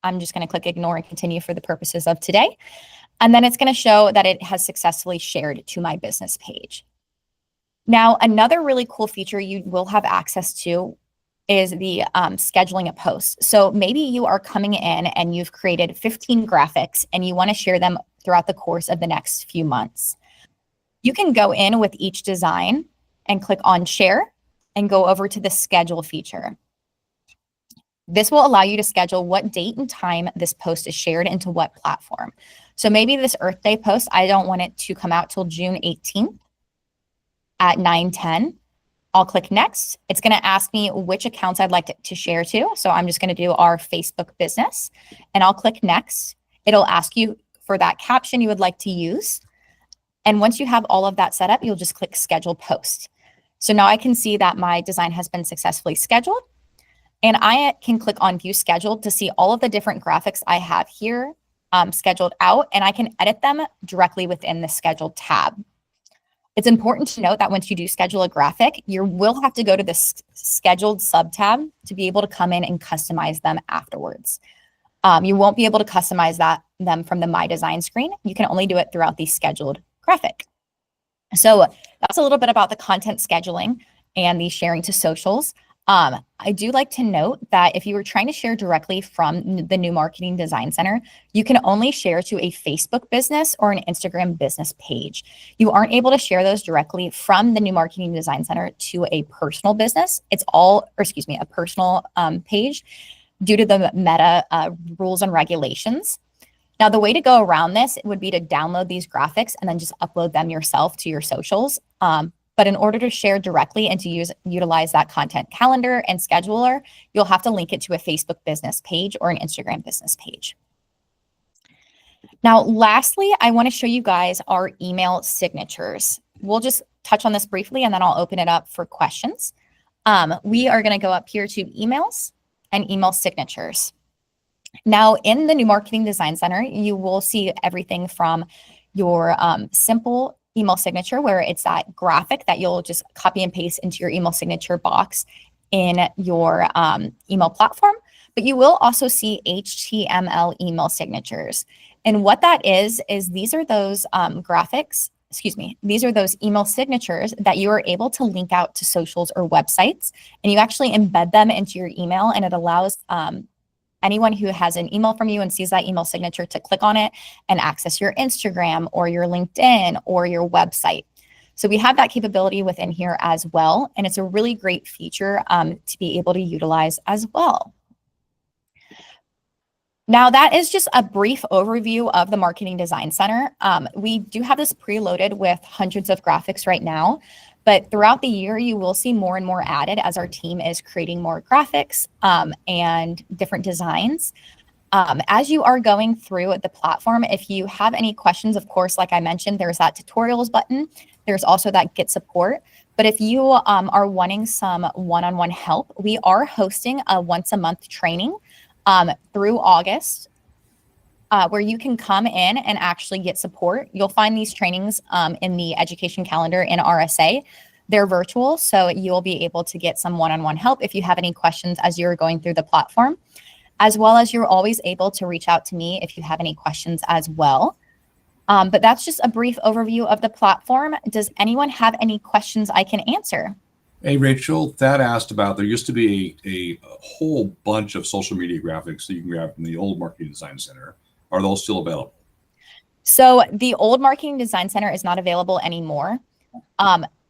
I'm just going to click ignore and continue for the purposes of today. And then it's going to show that it has successfully shared to my business page. Now, another really cool feature you will have access to is the scheduling a post. So maybe you are coming in and you've created 15 graphics and you want to share them throughout the course of the next few months. You can go in with each design and click on share and go over to the schedule feature. This will allow you to schedule what date and time this post is shared into what platform. So maybe this Earth Day post, I don't want it to come out till June 18th at 9:10. I'll click next. It's going to ask me which accounts I'd like to share to. So I'm just going to do our Facebook business and I'll click next. It'll ask you for that caption you would like to use. And once you have all of that set up, you'll just click schedule post. So now I can see that my design has been successfully scheduled. And I can click on view scheduled to see all of the different graphics I have here scheduled out, and I can edit them directly within the scheduled tab. It's important to note that once you do schedule a graphic, you will have to go to the scheduled sub tab to be able to come in and customize them afterwards. You won't be able to customize them from the My Design screen. You can only do it throughout the scheduled graphic. So that's a little bit about the content scheduling and the sharing to socials. I do like to note that if you were trying to share directly from the New Marketing Design Center, you can only share to a Facebook business or an Instagram business page. You aren't able to share those directly from the New Marketing Design Center to a personal business. It's a personal page due to the Meta rules and regulations. Now, the way to go around this would be to download these graphics and then just upload them yourself to your socials. But in order to share directly and to utilize that content calendar and scheduler, you'll have to link it to a Facebook business page or an Instagram business page. Now, lastly, I want to show you guys our email signatures. We'll just touch on this briefly and then I'll open it up for questions. We are going to go up here to emails and email signatures. Now, in the New Marketing Design Center, you will see everything from your simple email signature, where it's that graphic that you'll just copy and paste into your email signature box in your email platform. But you will also see HTML email signatures. And what that is these are those these are those email signatures that you are able to link out to socials or websites. And you actually embed them into your email, and it allows anyone who has an email from you and sees that email signature to click on it and access your Instagram or your LinkedIn or your website. So we have that capability within here as well. And it's a really great feature to be able to utilize as well. Now, that is just a brief overview of the Marketing Design Center. We do have this preloaded with hundreds of graphics right now, but throughout the year, you will see more and more added as our team is creating more graphics and different designs. As you are going through the platform, if you have any questions, of course, like I mentioned, there's that tutorials button. There's also that get support. But if you are wanting some one-on-one help, we are hosting a once-a-month training through August, where you can come in and actually get support. You'll find these trainings in the education calendar in RSA. They're virtual, so you'll be able to get some one-on-one help if you have any questions as you're going through the platform, as well as you're always able to reach out to me if you have any questions as well. But that's just a brief overview of the platform. Does anyone have any questions I can answer? Hey, Rachel, Thad asked about, there used to be a whole bunch of social media graphics that you can grab from the old Marketing Design Center. Are those still available? So the old Marketing Design Center is not available anymore.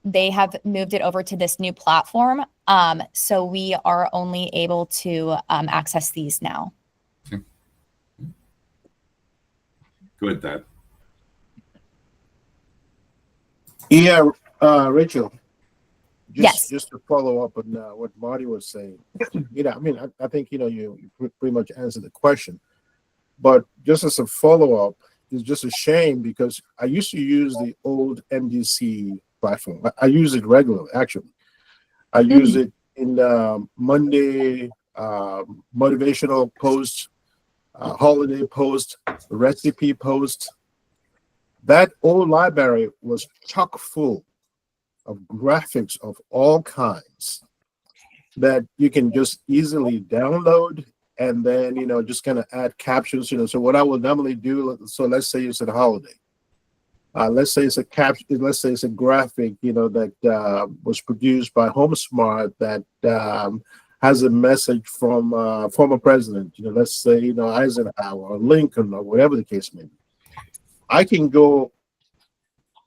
They have moved it over to this new platform. So we are only able to access these now. Okay. Go ahead, Thad. Yeah, Rachel. Yes. Just to follow up on what Marty was saying, I mean, I think, you pretty much answered the question, but just as a follow-up, it's just a shame because I used to use the old MDC platform. I use it regularly, actually. I use it in Monday motivational posts, holiday posts, recipe posts. That old library was chock full of graphics of all kinds that you can just easily download and then, just kind of add captions, So what I would normally do, so let's say it's a holiday. Let's say it's a caption, let's say it's a graphic, that was produced by HomeSmart that has a message from former president, let's say, Eisenhower or Lincoln or whatever the case may be. I can go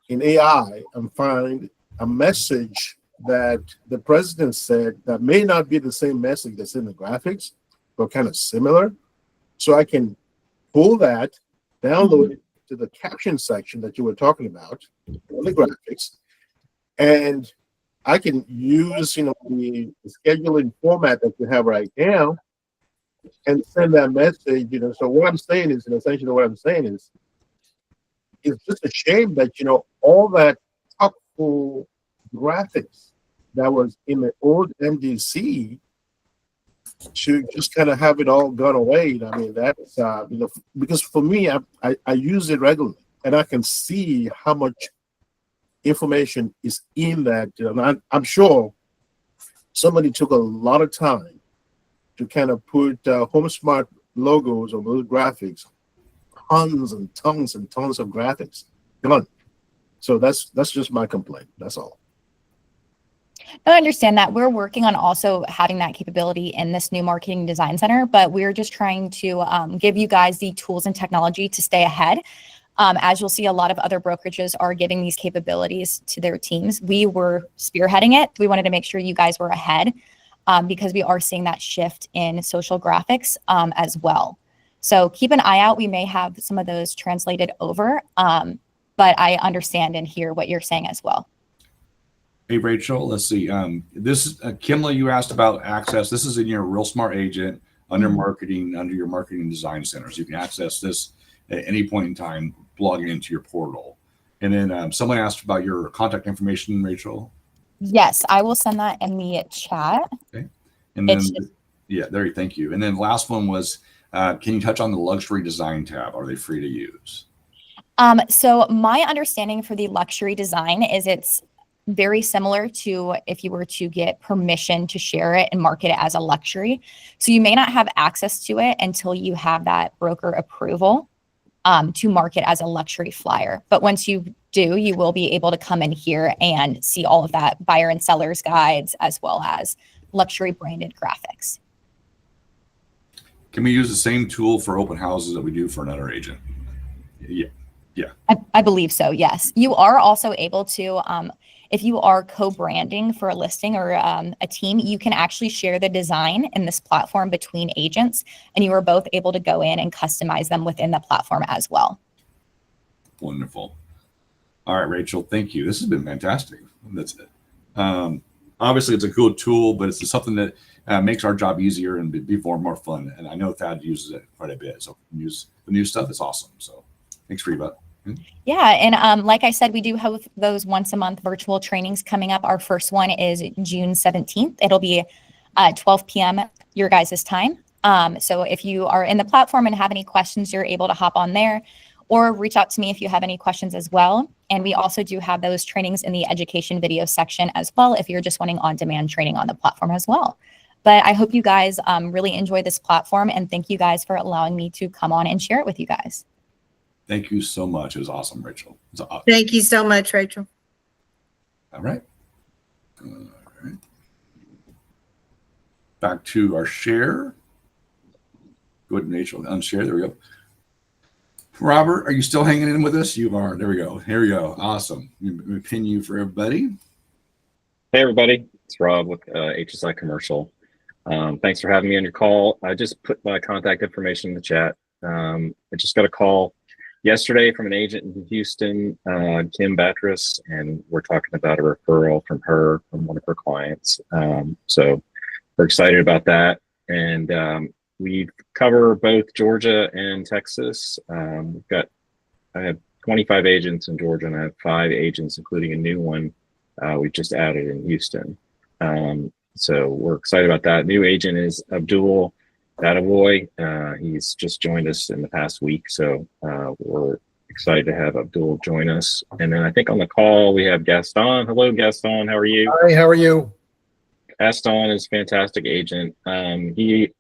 in AI and find a message that the president said that may not be the same message that's in the graphics, but kind of similar. So I can pull that, download it to the caption section that you were talking about on the graphics, and I can use, the scheduling format that you have right now and send that message, So what I'm saying is, essentially what I'm saying is, it's just a shame that, all that thoughtful graphics that was in the old MDC to just kind of have it all gone away. I mean, that's, because for me, I use it regularly and I can see how much information is in that. And I'm sure somebody took a lot of time to kind of put HomeSmart logos on those graphics. Tons and tons and tons of graphics. Done. So that's just my complaint. That's all. I understand that. We're working on also having that capability in this new Marketing Design Center, but we're just trying to give you guys the tools and technology to stay ahead. As you'll see, a lot of other brokerages are giving these capabilities to their teams. We were spearheading it. We wanted to make sure you guys were ahead because we are seeing that shift in social graphics as well. So keep an eye out. We may have some of those translated over, but I understand and hear what you're saying as well. Hey, Rachel, let's see. This is Kimla, you asked about access. This is in your Real Smart Agent under marketing, under your Marketing Design Center. So you can access this at any point in time, logging into your portal. And then someone asked about your contact information, Rachel. Yes, I will send that in the chat. Okay. And then, thank you. And then last one was, can you touch on the luxury design tab? Are they free to use? So my understanding for the luxury design is it's very similar to if you were to get permission to share it and market it as a luxury. So you may not have access to it until you have that broker approval to market as a luxury flyer. But once you do, you will be able to come in here and see all of that buyer and seller's guides as well as luxury branded graphics. Can we use the same tool for open houses that we do for another agent? Yeah. I believe so, yes. You are also able to, if you are co-branding for a listing or a team, you can actually share the design in this platform between agents, and you are both able to go in and customize them within the platform as well. Wonderful. All right, Rachel, thank you. This has been fantastic. That's it. Obviously, it's a good tool, but it's something that makes our job easier and be more fun. And I know Thad uses it quite a bit. So use the new stuff. It's awesome. So thanks, Reba. Yeah, and like I said, we do have those once a month virtual trainings coming up. Our first one is June 17th. It'll be 12 p.m. your guys' time. So if you are in the platform and have any questions, you're able to hop on there or reach out to me if you have any questions as well. And we also do have those trainings in the education video section as well, if you're just wanting on-demand training on the platform as well. But I hope you guys really enjoy this platform, and thank you guys for allowing me to come on and share it with you guys. Thank you so much. It was awesome, Rachel. It was awesome. Thank you so much, Rachel. All right. All right. Back to our share. Go ahead, Rachel, unshare. There we go. Robert, are you still hanging in with us? You are. There we go. Here we go. Awesome. Let me pin you for everybody. Hey, everybody. It's Rob with HSI Commercial. Thanks for having me on your call. I just put my contact information in the chat. I just got a call yesterday from an agent in Houston, Kim Batris, and we're talking about a referral from her, from one of her clients. So we're excited about that. And we cover both Georgia and Texas. I have 25 agents in Georgia, and I have 5 agents, including a new one we've just added in Houston. So we're excited about that. New agent is Abdul Dadaboy. He's just joined us in the past week, so we're excited to have Abdul join us. And then I think on the call we have Gaston. Hello, Gaston. How are you? Hi, how are you? Gaston is a fantastic agent. He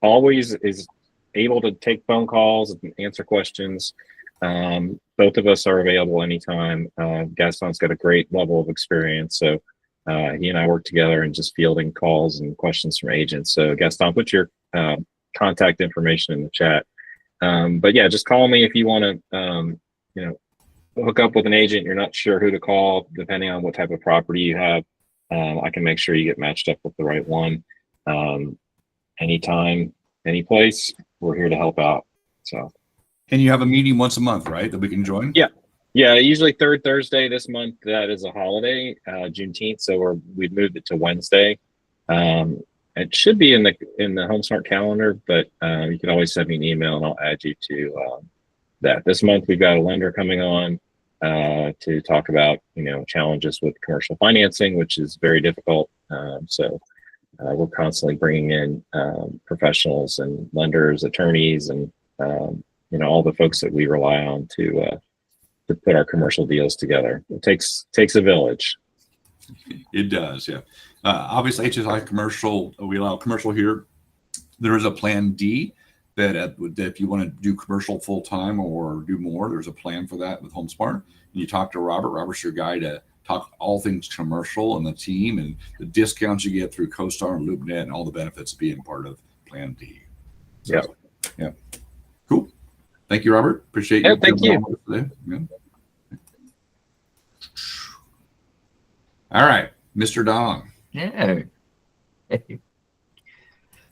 always is able to take phone calls and answer questions. Both of us are available anytime. Gaston's got a great level of experience, so he and I work together and just fielding calls and questions from agents. So Gaston, put your contact information in the chat. But yeah, just call me if you want to, hook up with an agent. You're not sure who to call, depending on what type of property you have. I can make sure you get matched up with the right one. Anytime, any place, we're here to help out. So. And you have a meeting once a month, right? That we can join? Yeah. Yeah, usually third Thursday this month. That is a holiday, Juneteenth, so we've moved it to Wednesday. It should be in the HomeSmart calendar, but you can always send me an email and I'll add you to that. This month we've got a lender coming on to talk about challenges with commercial financing, which is very difficult. So we're constantly bringing in professionals and lenders, attorneys, and all the folks that we rely on to put our commercial deals together. It takes a village. It does, yeah. Obviously, HSI Commercial, we allow commercial here. There is a plan D that if you want to do commercial full time or do more, there's a plan for that with HomeSmart. And you talk to Robert. Robert's your guy to talk all things commercial and the team and the discounts you get through CoStar and LoopNet and all the benefits of being part of Plan D. So, yeah. Cool. Thank you, Robert. Appreciate you. Yeah, thank you. Yeah. All right, Mr. Dong. Yeah.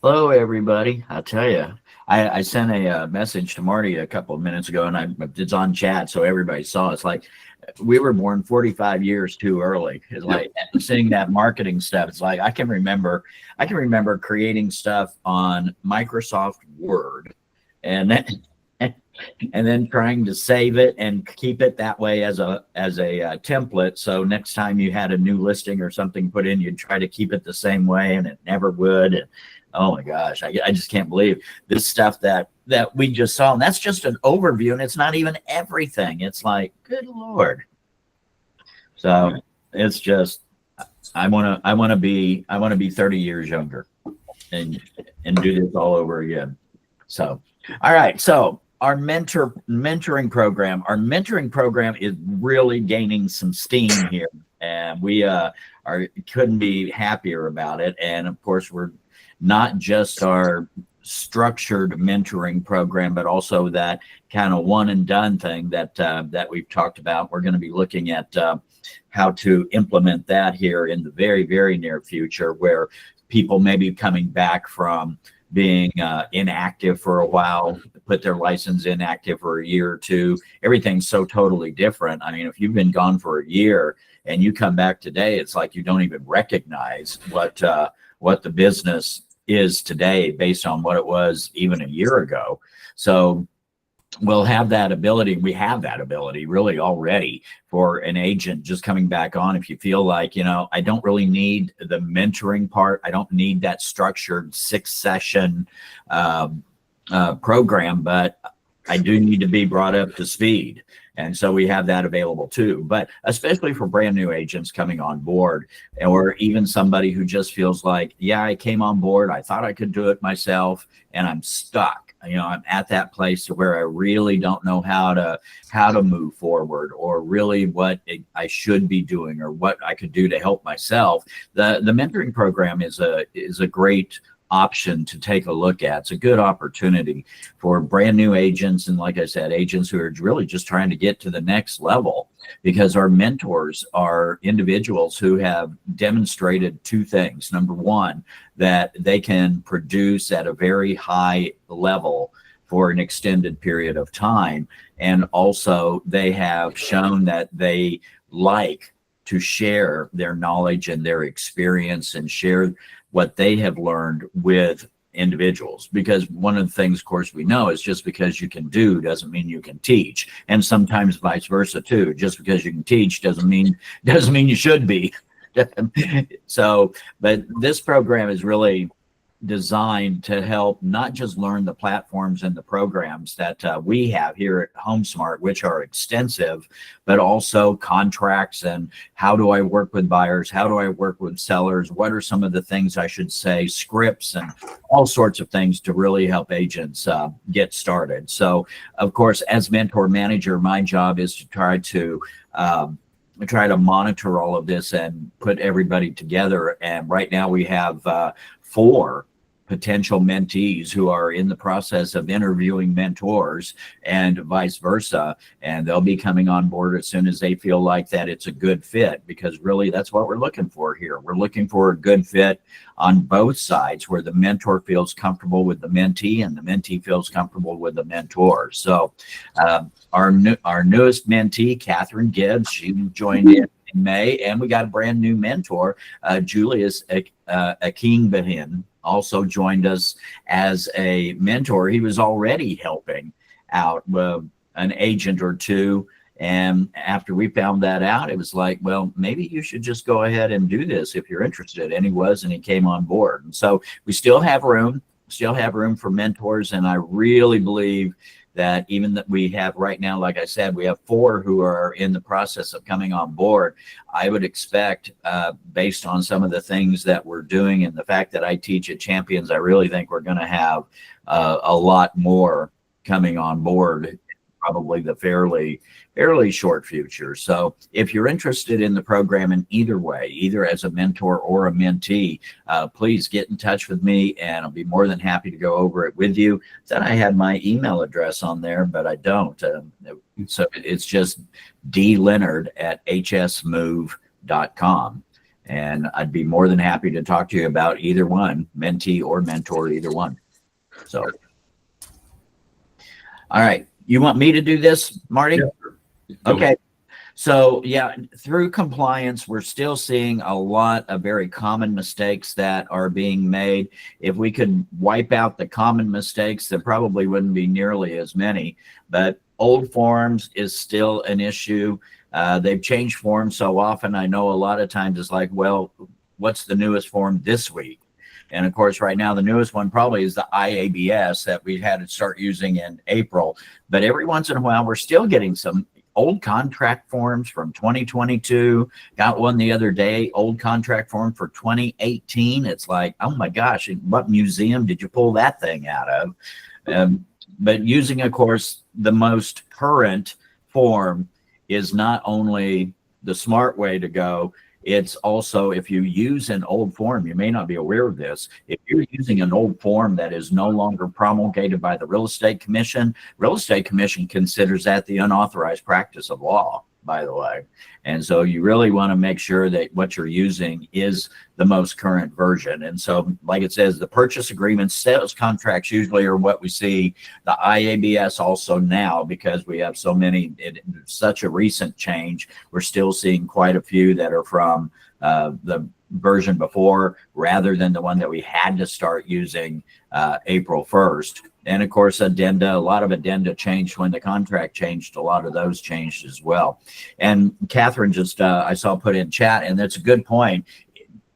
Hello, everybody. I'll tell you, I sent a message to Marty a couple of minutes ago, and it's on chat, so everybody saw. It's like we were born 45 years too early. It's like seeing that marketing stuff. It's like I can remember creating stuff on Microsoft Word, and then trying to save it and keep it that way as a template. So next time you had a new listing or something put in, you'd try to keep it the same way, and it never would. And, oh my gosh, I just can't believe this stuff that we just saw. And that's just an overview, and it's not even everything. It's like, good Lord. So it's just, I want to be 30 years younger and do this all over again. So, all right. So our mentoring program is really gaining some steam here, and we couldn't be happier about it. And of course, we're not just our structured mentoring program, but also that kind of one and done thing that we've talked about. We're going to be looking at implement that here in the very, very near future, where people may be coming back from being inactive for a while, put their license inactive for a year or two. Everything's so totally different. I mean, if you've been gone for a year and you come back today, it's like you don't even recognize what the business is today based on what it was even a year ago. So we'll have that ability. We have that ability really already for an agent just coming back on. If you feel like, I don't really need the mentoring part, I don't need that structured 6-session program, but I do need to be brought up to speed. And so we have that available too, but especially for brand new agents coming on board, or even somebody who just feels like, yeah, I came on board, I thought I could do it myself, and I'm stuck. I'm at that place where I really don't know how to move forward, or really what I should be doing, or what I could do to help myself. The mentoring program is a great option to take a look at. It's a good opportunity for brand new agents, and like I said, agents who are really just trying to get to the next level, because our mentors are individuals who have demonstrated two things. Number one, that they can produce at a very high level for an extended period of time, and also they have shown that they like to share their knowledge and their experience and share what they have learned with individuals. Because one of the things, of course, we know is just because you can do doesn't mean you can teach, and sometimes vice versa too. Just because you can teach doesn't mean you should be. So, but this program is really designed to help not just learn the platforms and the programs that we have here at HomeSmart, which are extensive, but also contracts and how do I work with buyers, how do I work with sellers, what are some of the things I should say, scripts, and all sorts of things to really help agents get started. So, of course, as mentor manager, my job is to try to monitor all of this and put everybody together. And right now we have 4 potential mentees who are in the process of interviewing mentors, and vice versa. And they'll be coming on board as soon as they feel like that it's a good fit, because really that's what we're looking for here. We're looking for a good fit on both sides, where the mentor feels comfortable with the mentee and the mentee feels comfortable with the mentor. So our newest mentee, Catherine Gibbs, she joined in May, and we got a brand new mentor, Julius Akingbahin, also joined us as a mentor. He was already helping out an agent or two, and after we found that out, it was like, well, maybe you should just go ahead and do this if you're interested. And he was, and he came on board. And so we still have room for mentors, and I really believe that even that we have right now, like I said, we have 4 who are in the process of coming on board. I would expect, based on some of the things that we're doing and the fact that I teach at Champions, I really think we're going to have a lot more coming on board, probably the fairly short future. So if you're interested in the program in either way, either as a mentor or a mentee, please get in touch with me, and I'll be more than happy to go over it with you. Then I had my email address on there, but I don't. So it's just dleonard@hsmove.com. And I'd be more than happy to talk to you about either one, mentee or mentor, either one. So, all right. You want me to do this, Marty? Yeah. Okay. So yeah, through compliance, we're still seeing a lot of very common mistakes that are being made. If we could wipe out the common mistakes, there probably wouldn't be nearly as many, but old forms is still an issue. They've changed forms so often. I know a lot of times it's like, well, what's the newest form this week? And of course, right now, the newest one probably is the IABS that we had to start using in April. But every once in a while, we're still getting some old contract forms from 2022. Got one the other day, old contract form for 2018. It's like, oh my gosh, what museum did you pull that thing out of? But using, of course, the most current form is not only the smart way to go, it's also, if you use an old form, you may not be aware of this. If you're using an old form that is no longer promulgated by the Real Estate Commission considers that the unauthorized practice of law. by the way. And so you really want to make sure that what you're using is the most current version. And so, like it says, the purchase agreements, sales contracts usually are what we see. The IABS also now, because we have so many, such a recent change, we're still seeing quite a few that are from the version before rather than the one that we had to start using April 1st. And of course, addenda, a lot of addenda changed when the contract changed. A lot of those changed as well. And Catherine just, I saw put in chat, and that's a good point.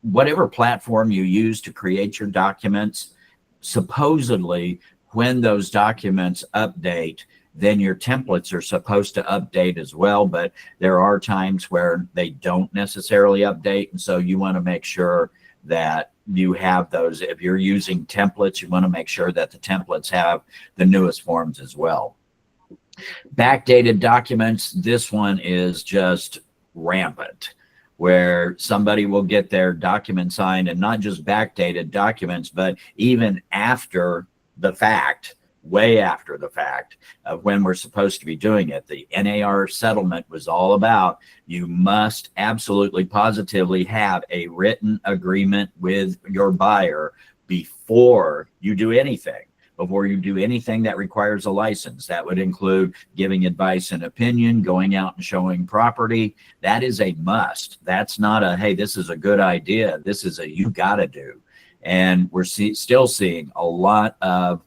Whatever platform you use to create your documents, supposedly when those documents update, then your templates are supposed to update as well. But there are times where they don't necessarily update. And so you want to make sure that you have those. If you're using templates, you want to make sure that the templates have the newest forms as well. Backdated documents, this one is just rampant, where somebody will get their document signed, and not just backdated documents, but even after the fact, way after the fact of when we're supposed to be doing it. The NAR settlement was all about, you must absolutely positively have a written agreement with your buyer before you do anything. Before you do anything that requires a license. That would include giving advice and opinion, going out and showing property. That is a must. That's not a, hey, this is a good idea. This is a, you got to do. And we're still seeing a lot of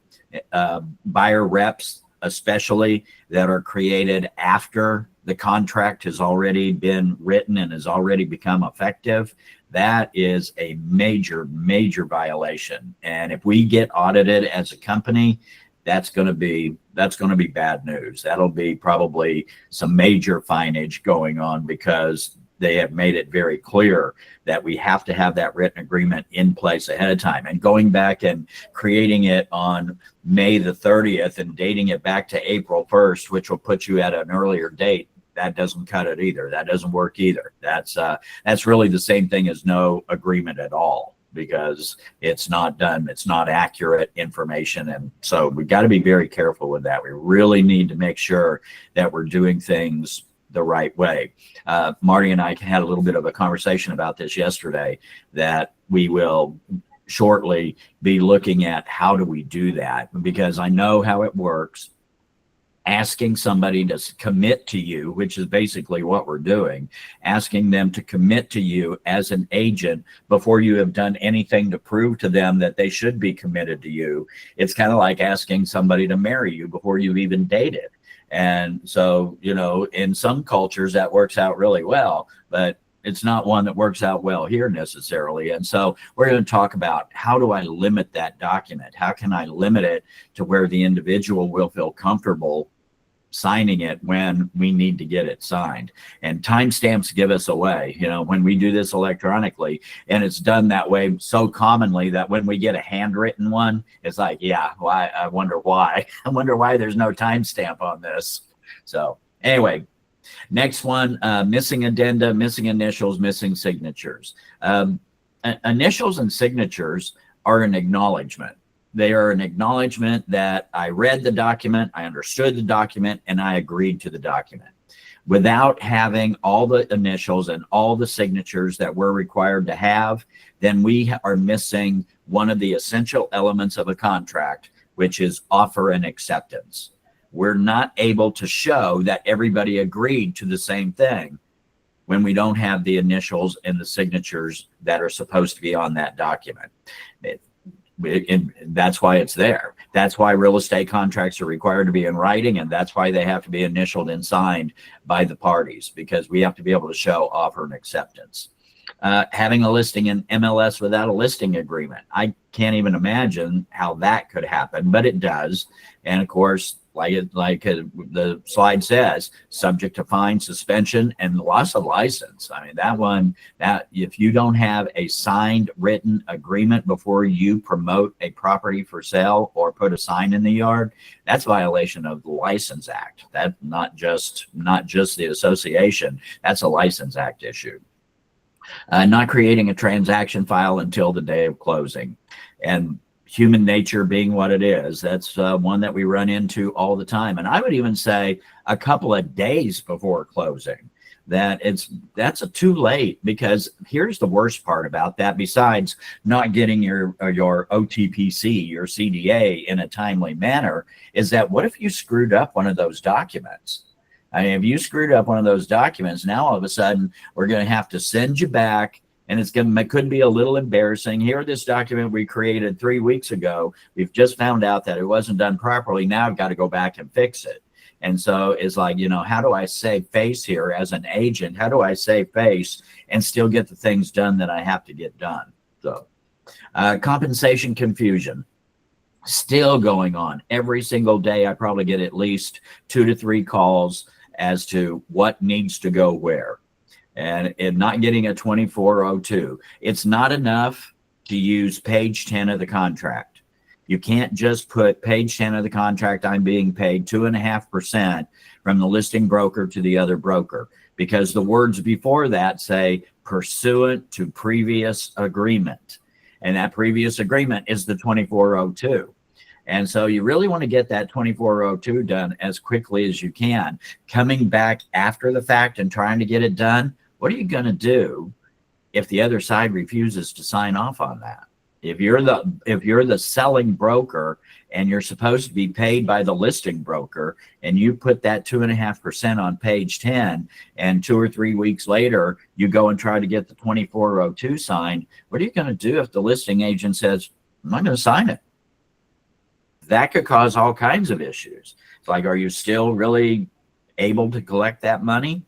buyer reps, especially, that are created after the contract has already been written and has already become effective. That is a major, major violation. And if we get audited as a company, that's going to be bad news. That'll be probably some major fineage going on, because they have made it very clear that we have to have that written agreement in place ahead of time. And going back and creating it on May the 30th and dating it back to April 1st, which will put you at an earlier date, that doesn't cut it either. That doesn't work either. That's really the same thing as no agreement at all, because it's not done. It's not accurate information. And so we got to be very careful with that. We really need to make sure that we're doing things the right way. Marty and I had a little bit of a conversation about this yesterday, that we will shortly be looking at how do we do that, because I know how it works. Asking somebody to commit to you, which is basically what we're doing, asking them to commit to you as an agent before you have done anything to prove to them that they should be committed to you. It's kind of like asking somebody to marry you before you've even dated. And so, you know, in some cultures that works out really well, but it's not one that works out well here necessarily. And so we're going to talk about, how do I limit that document? How can I limit it to where the individual will feel comfortable signing it when we need to get it signed? And timestamps give us away, you know, when we do this electronically, and it's done that way so commonly that when we get a handwritten one, it's like, yeah, why? I wonder why. I wonder why there's no timestamp on this. So anyway, next one, missing addenda, missing initials, missing signatures. Initials and signatures are an acknowledgement. They are an acknowledgement that I read the document, I understood the document, and I agreed to the document. Without having all the initials and all the signatures that we're required to have, then we are missing one of the essential elements of a contract, which is offer and acceptance. We're not able to show that everybody agreed to the same thing when we don't have the initials and the signatures that are supposed to be on that document. And that's why it's there. That's why real estate contracts are required to be in writing, and that's why they have to be initialed and signed by the parties, because we have to be able to show offer and acceptance. Having a listing in MLS without a listing agreement, I can't even imagine how that could happen, but it does. And of course, like the slide says, subject to fine, suspension, and loss of license. I mean, that if you don't have a signed written agreement before you promote a property for sale or put a sign in the yard, that's violation of the License Act. That's not just the association. That's a License Act issue. Not creating a transaction file until the day of closing. And human nature being what it is, that's one that we run into all the time. And I would even say a couple of days before closing. that's too late, because here's the worst part about that, besides not getting your OTPC, your CDA in a timely manner, is that what if you screwed up one of those documents? I mean, if you screwed up one of those documents, now all of a sudden we're going to have to send you back, and it could be a little embarrassing. Here, this document we created 3 weeks ago, we've just found out that it wasn't done properly. Now I've got to go back and fix it. And so it's like, how do I save face here as an agent? How do I save face and still get the things done that I have to get done? So compensation confusion still going on every single day. I probably get at least 2 to 3 calls as to what needs to go where, and not getting a 2402. It's not enough to use page 10 of the contract. You can't just put page 10 of the contract, I'm being paid 2.5% from the listing broker to the other broker, because the words before that say pursuant to previous agreement. And that previous agreement is the 2402. And so you really want to get that 2402 done as quickly as you can. Coming back after the fact and trying to get it done, what are you going to do if the other side refuses to sign off on that? If you're the selling broker and you're supposed to be paid by the listing broker, and you put that 2.5% on page 10, and 2 or 3 weeks later you go and try to get the 2402 signed, what are you going to do if the listing agent says, I'm not going to sign it? That could cause all kinds of issues. It's like, are you still really able to collect that money?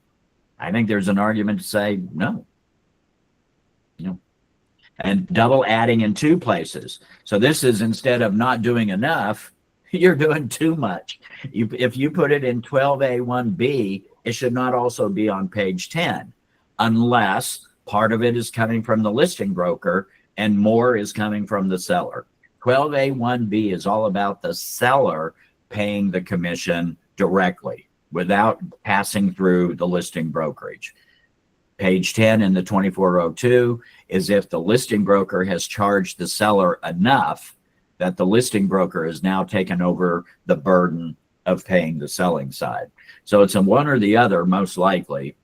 I think there's an argument to say no. And double adding in 2 places. So this is, instead of not doing enough, you're doing too much. If you put it in 12A1B, it should not also be on page 10, unless part of it is coming from the listing broker and more is coming from the seller. 12A1B is all about the seller paying the commission directly without passing through the listing brokerage. Page 10 in the 2402 is if the listing broker has charged the seller enough that the listing broker has now taken over the burden of paying the selling side. So it's a one or the other, most likely,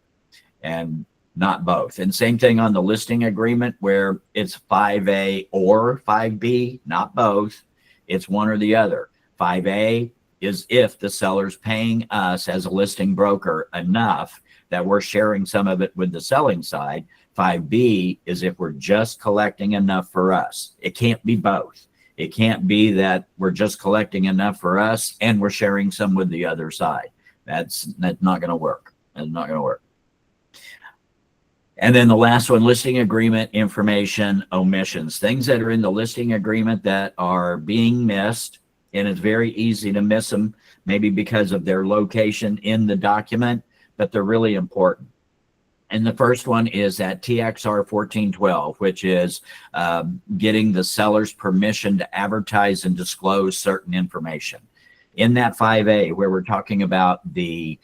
and not both. And same thing on the listing agreement, where it's 5A or 5B, not both. It's one or the other. 5A is if the seller's paying us as a listing broker enough that we're sharing some of it with the selling side. 5B is if we're just collecting enough for us. It can't be both. It can't be that we're just collecting enough for us and we're sharing some with the other side. That's not going to work. That's not going to work. And then the last one, listing agreement information omissions. Things that are in the listing agreement that are being missed, and it's very easy to miss them, maybe because of their location in the document, but they're really important. And the first one is that TXR 1412, which is getting the seller's permission to advertise and disclose certain information. In that 5A, where we're talking about the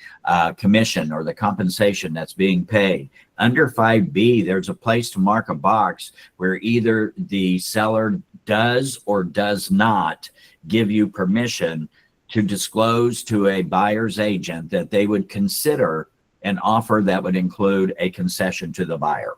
commission or the compensation that's being paid, under 5B, there's a place to mark a box where either the seller does or does not give you permission to disclose to a buyer's agent that they would consider an offer that would include a concession to the buyer.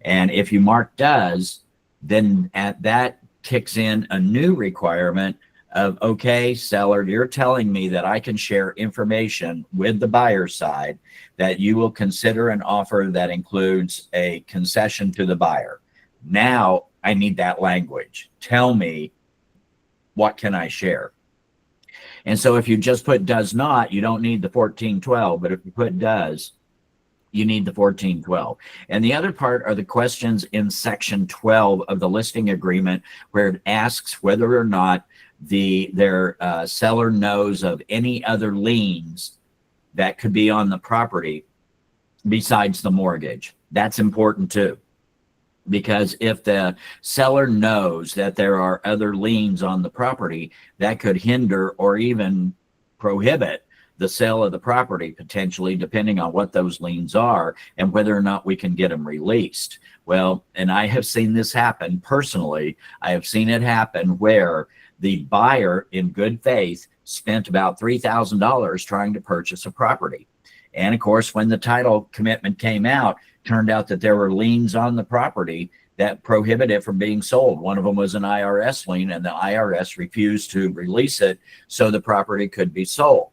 And if you mark does, then that kicks in a new requirement of, okay, seller, you're telling me that I can share information with the buyer's side that you will consider an offer that includes a concession to the buyer. Now I need that language. Tell me, what can I share? And so if you just put does not, you don't need the 1412, but if you put does, you need the 1412. And the other part are the questions in section 12 of the listing agreement, where it asks whether or not their seller knows of any other liens that could be on the property besides the mortgage. That's important too, because if the seller knows that there are other liens on the property, that could hinder or even prohibit the sale of the property, potentially, depending on what those liens are and whether or not we can get them released. Well, and I have seen this happen personally. I have seen it happen where the buyer, in good faith, spent about $3,000 trying to purchase a property. And of course, when the title commitment came out, turned out that there were liens on the property that prohibit it from being sold. One of them was an IRS lien, and the IRS refused to release it so the property could be sold.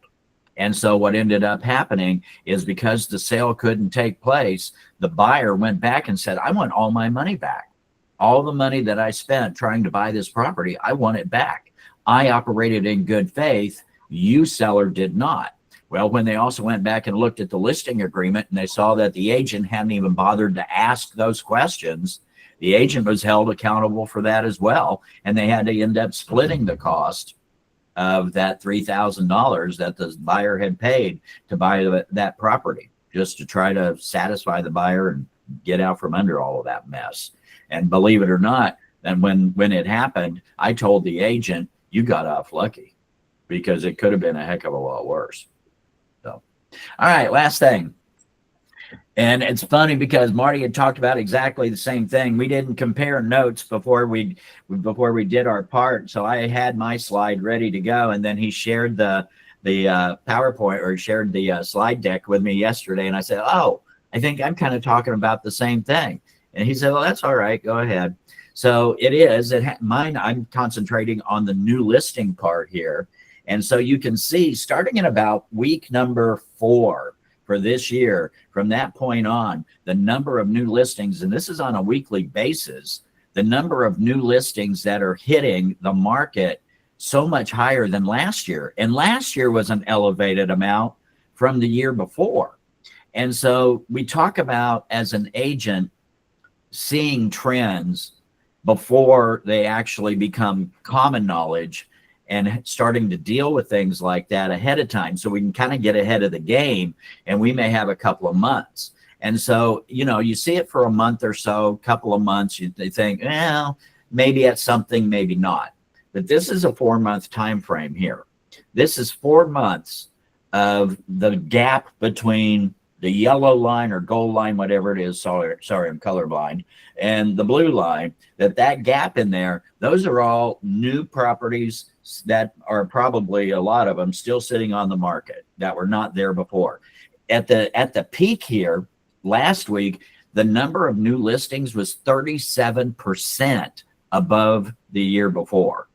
And so what ended up happening is, because the sale couldn't take place, the buyer went back and said, I want all my money back. All the money that I spent trying to buy this property, I want it back. I operated in good faith. You, seller, did not. Well, when they also went back and looked at the listing agreement and they saw that the agent hadn't even bothered to ask those questions, the agent was held accountable for that as well. And they had to end up splitting the cost of that $3,000 that the buyer had paid to buy that property, just to try to satisfy the buyer and get out from under all of that mess. And believe it or not, then when it happened, I told the agent, you got off lucky, because it could have been a heck of a lot worse. So, all right, last thing. And it's funny because Marty had talked about exactly the same thing. We didn't compare notes before we did our part. So I had my slide ready to go, and then he shared the PowerPoint, or shared the slide deck with me yesterday. And I said, oh, I think I'm kind of talking about the same thing. And he said, well, that's all right. Go ahead. So it is. Mine, I'm concentrating on the new listing part here. And so you can see, starting in about week number 4 for this year, from that point on, the number of new listings, and this is on a weekly basis, the number of new listings that are hitting the market so much higher than last year. And last year was an elevated amount from the year before. And so we talk about, as an agent, seeing trends before they actually become common knowledge, and starting to deal with things like that ahead of time, so we can kind of get ahead of the game, and we may have a couple of months. And so, you see it for a month or so, couple of months, they think, well, maybe at something, maybe not. But this is a 4-month time frame here. This is 4 months of the gap between the yellow line or gold line, whatever it is, sorry, I'm colorblind, and the blue line, that gap in there, those are all new properties that are probably, a lot of them, still sitting on the market that were not there before. At the peak here last week, the number of new listings was 37% above the year before.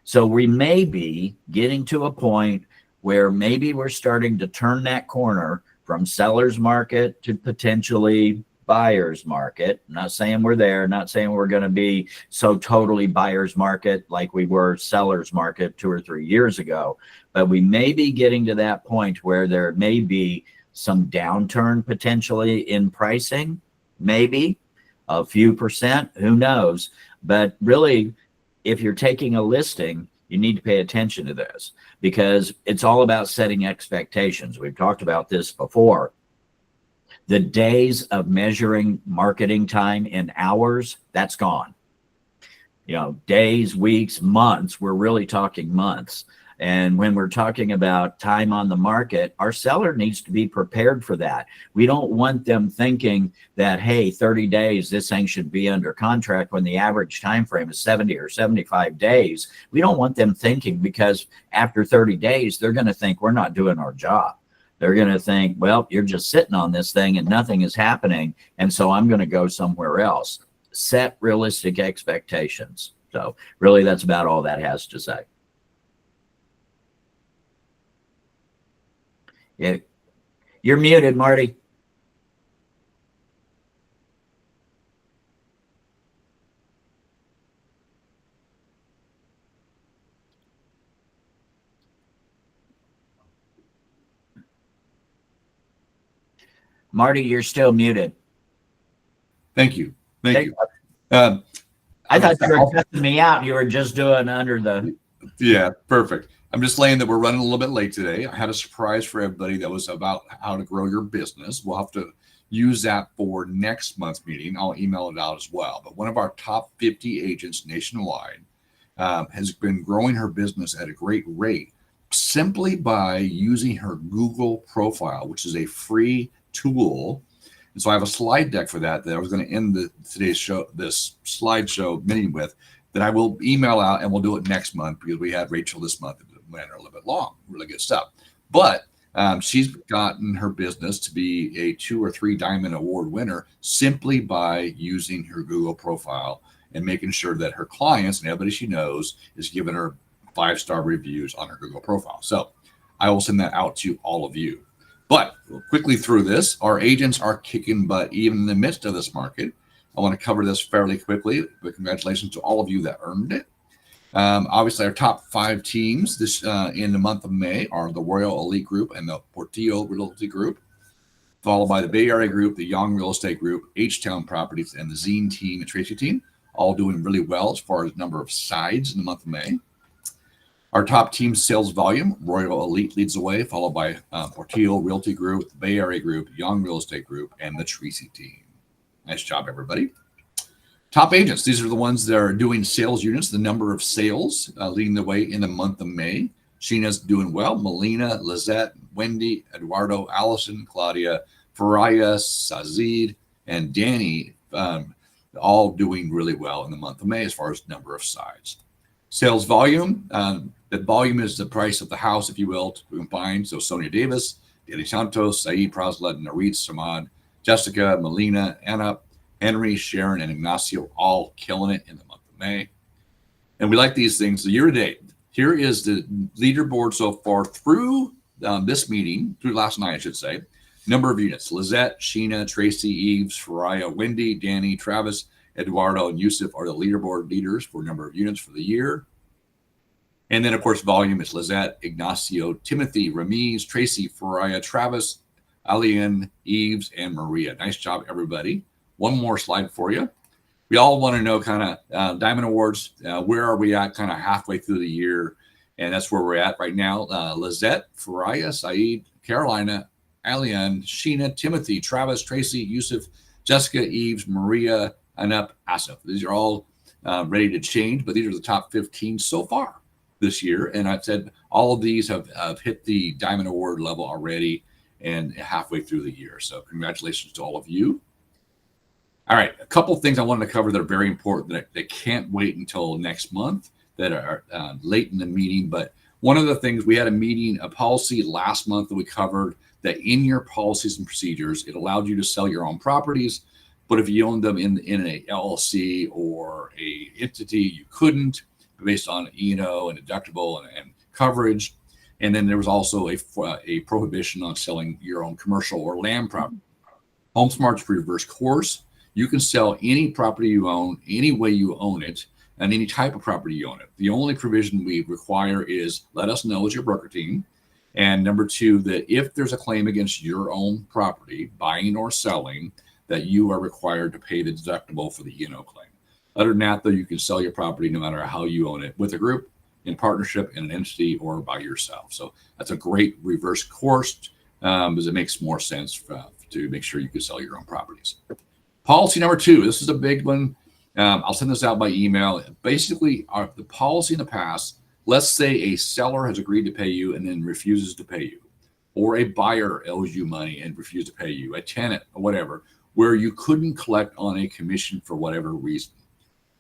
So we may be getting to a point where maybe we're starting to turn that corner from seller's market to potentially buyer's market. I'm not saying we're there, not saying we're going to be so totally buyer's market like we were seller's market 2 or 3 years ago, but we may be getting to that point where there may be some downturn potentially in pricing, maybe a few percent, who knows. But really, if you're taking a listing, you need to pay attention to this, because it's all about setting expectations. We've talked about this before. The days of measuring marketing time in hours, that's gone. Days, weeks, months, we're really talking months. And when we're talking about time on the market, our seller needs to be prepared for that. We don't want them thinking that, hey, 30 days, this thing should be under contract, when the average time frame is 70 or 75 days. We don't want them thinking, because after 30 days, they're going to think we're not doing our job. They're going to think, well, you're just sitting on this thing and nothing is happening, and so I'm going to go somewhere else. Set realistic expectations. So really, that's about all that has to say. Yeah, you're muted, Marty. Marty, you're still muted. Thank you. Thank you. I thought you were cutting me out. You were just doing under the. Yeah, perfect. I'm just saying that we're running a little bit late today. I had a surprise for everybody that was about how to grow your business. We'll have to use that for next month's meeting. I'll email it out as well. But one of our top 50 agents nationwide has been growing her business at a great rate simply by using her Google profile, which is a free tool. And so I have a slide deck for that I was going to end today's show, this slideshow meeting with, that I will email out, and we'll do it next month, because we had Rachel this month. It ran a little bit long, really good stuff. But She's gotten her business to be a 2 or 3 Diamond Award winner simply by using her Google profile and making sure that her clients and everybody she knows is giving her 5-star reviews on her Google profile. So I will send that out to all of you. But quickly through this, our agents are kicking butt even in the midst of this market. I want to cover this fairly quickly, but congratulations to all of you that earned it. Obviously, our top 5 teams this in the month of May are the Royal Elite Group and the Portillo Realty Group, followed by the Bay Area Group, the Young Real Estate Group, H-Town Properties, and the Zine team and Tracy team, all doing really well as far as number of sides in the month of May. Our top team sales volume, Royal Elite leads the way, followed by Portillo Realty Group, the Bay Area Group, Young Real Estate Group, and the Tracy team. Nice job, everybody. Top agents, these are the ones that are doing sales units, the number of sales leading the way in the month of May. Sheena's doing well. Melina, Lizette, Wendy, Eduardo, Allison, Claudia, Faraya, Sazid, and Danny all doing really well in the month of May as far as number of sides. Sales volume, the volume is the price of the house, if you will, to combine. So Sonia Davis, Danny Santos, Saeed Proslet, Nareed Samad, Jessica, Melina, Anna, Henry, Sharon, and Ignacio all killing it in the month of May. And we like these things. The year to date, here is the leaderboard so far through this meeting, through last night, I should say. Number of units: Lizette, Sheena, Tracy, Eves, Faraya, Wendy, Danny, Travis, Eduardo, and Yusuf are the leaderboard leaders for number of units for the year. And then, of course, volume is Lizette, Ignacio, Timothy, Ramiz, Tracy, Faraya, Travis, Alian, Eves, and Maria. Nice job, everybody. One more slide for you. We all want to know kind of Diamond Awards. Where are we at kind of halfway through the year? And that's where we're at right now. Lizette, Faraya, Saeed, Carolina, Alian, Sheena, Timothy, Travis, Tracy, Yusuf, Jessica, Eves, Maria, Anup, Asif. These are all ready to change, but these are the top 15 so far this year. And I've said all of these have hit the Diamond Award level already and halfway through the year. So congratulations to all of you. All right, a couple of things I wanted to cover that are very important that can't wait until next month, that are late in the meeting. But one of the things, we had a policy last month that we covered, that in your policies and procedures, it allowed you to sell your own properties. But if you owned them in a LLC or a entity, you couldn't, based on E&O and deductible and coverage. And then there was also a prohibition on selling your own commercial or land property. HomeSmart's reverse course. You can sell any property you own, any way you own it, and any type of property you own it. The only provision we require is let us know as your broker team. And number 2, that if there's a claim against your own property, buying or selling, that you are required to pay the deductible for the E&O claim. Other than that, though, you can sell your property no matter how you own it, with a group, in partnership, in an entity, or by yourself. So that's a great reverse course, because it makes more sense to make sure you can sell your own properties. Policy number 2, this is a big one. I'll send this out by email. Basically, the policy in the past, let's say a seller has agreed to pay you and then refuses to pay you, or a buyer owes you money and refuses to pay you, a tenant or whatever, where you couldn't collect on a commission for whatever reason.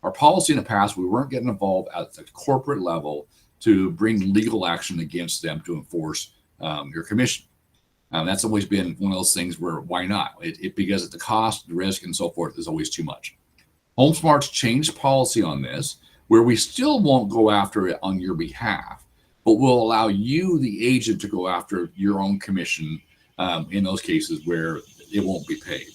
Our policy in the past, we weren't getting involved at the corporate level to bring legal action against them to enforce your commission. That's always been one of those things where, why not? Because the cost, the risk, and so forth is always too much. HomeSmart's changed policy on this, where we still won't go after it on your behalf, but we'll allow you, the agent, to go after your own commission in those cases where it won't be paid.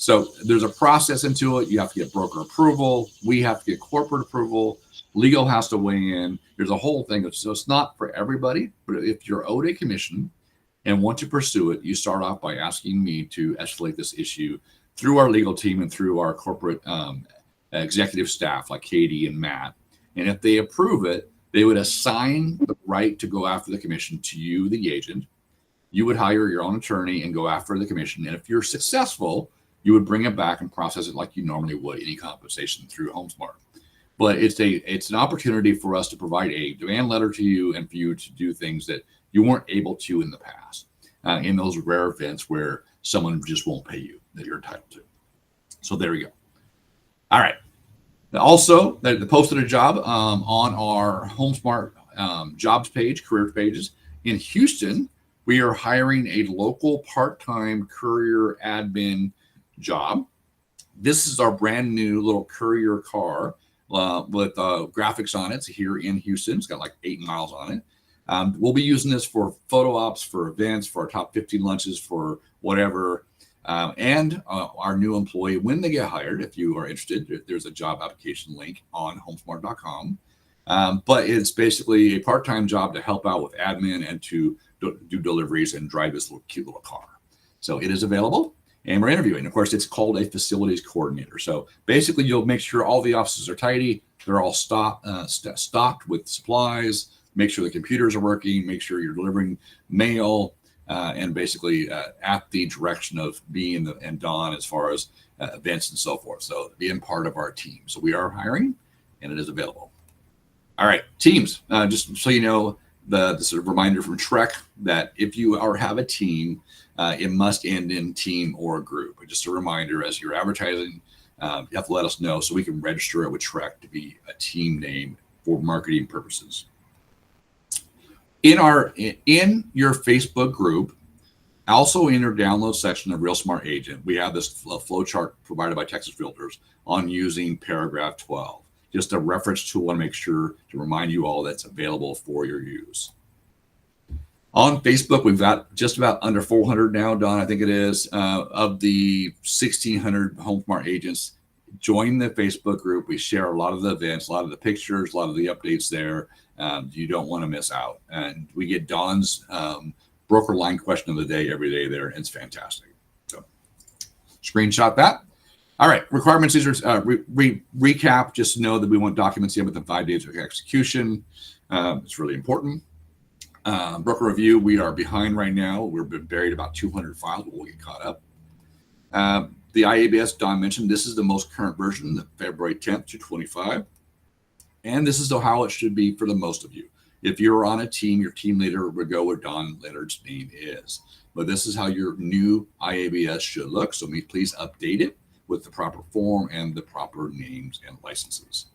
So there's a process into it. You have to get broker approval. We have to get corporate approval. Legal has to weigh in. There's a whole thing. So it's not for everybody, but if you're owed a commission and want to pursue it, you start off by asking me to escalate this issue through our legal team and through our corporate executive staff like Katie and Matt. And if they approve it, they would assign the right to go after the commission to you, the agent. You would hire your own attorney and go after the commission. And if you're successful, you would bring it back and process it like you normally would any compensation through HomeSmart. But it's an opportunity for us to provide a demand letter to you and for you to do things that you weren't able to in the past, in those rare events where someone just won't pay you that you're entitled to. So there we go. All right. Also, they posted a job on our HomeSmart jobs page, career pages in Houston, We are hiring a local part-time courier admin job. This is our brand new little courier car with graphics on it. It's here in Houston. It's got like 8 miles on it. We'll be using this for photo ops, for events, for our top 15 lunches, for whatever. And our new employee, when they get hired, if you are interested, there's a job application link on homesmart.com. But it's basically a part-time job to help out with admin and to do deliveries and drive this little cute little car. So it is available, and we're interviewing. Of course, it's called a facilities coordinator. So basically, you'll make sure all the offices are tidy. They're all stocked with supplies. Make sure the computers are working. Make sure you're delivering mail, and basically at the direction of being and Don as far as events and so forth. So being part of our team. So we are hiring, and it is available. All right, teams. Just so you know, the sort of reminder from Trek that if you have a team, it must end in team or group. Just a reminder, as you're advertising, you have to let us know so we can register it with Trek to be a team name for marketing purposes. In your Facebook group, also in your download section of Real Smart Agent, we have this flow chart provided by Texas Realtors on using paragraph 12. Just a reference tool to make sure to remind you all that's available for your use. On Facebook, we've got just about under 400 now, Don, I think it is, of the 1,600 HomeSmart agents. Join the Facebook group. We share a lot of the events, a lot of the pictures, a lot of the updates there. You don't want to miss out. And we get Don's broker line question of the day every day there, and it's fantastic. So screenshot that. All right, requirements. These are recap. Just know that we want documents in within 5 days of execution. It's really important. Broker review, we are behind right now. We're buried about 200 files, but we'll get caught up. The IABS, Don mentioned, this is the most current version, the February 10th to 25. And this is how it should be for the most of you. If you're on a team, your team leader would go where Don Leonard's name is. But this is how your new IABS should look. So please update it with the proper form and the proper names and licenses.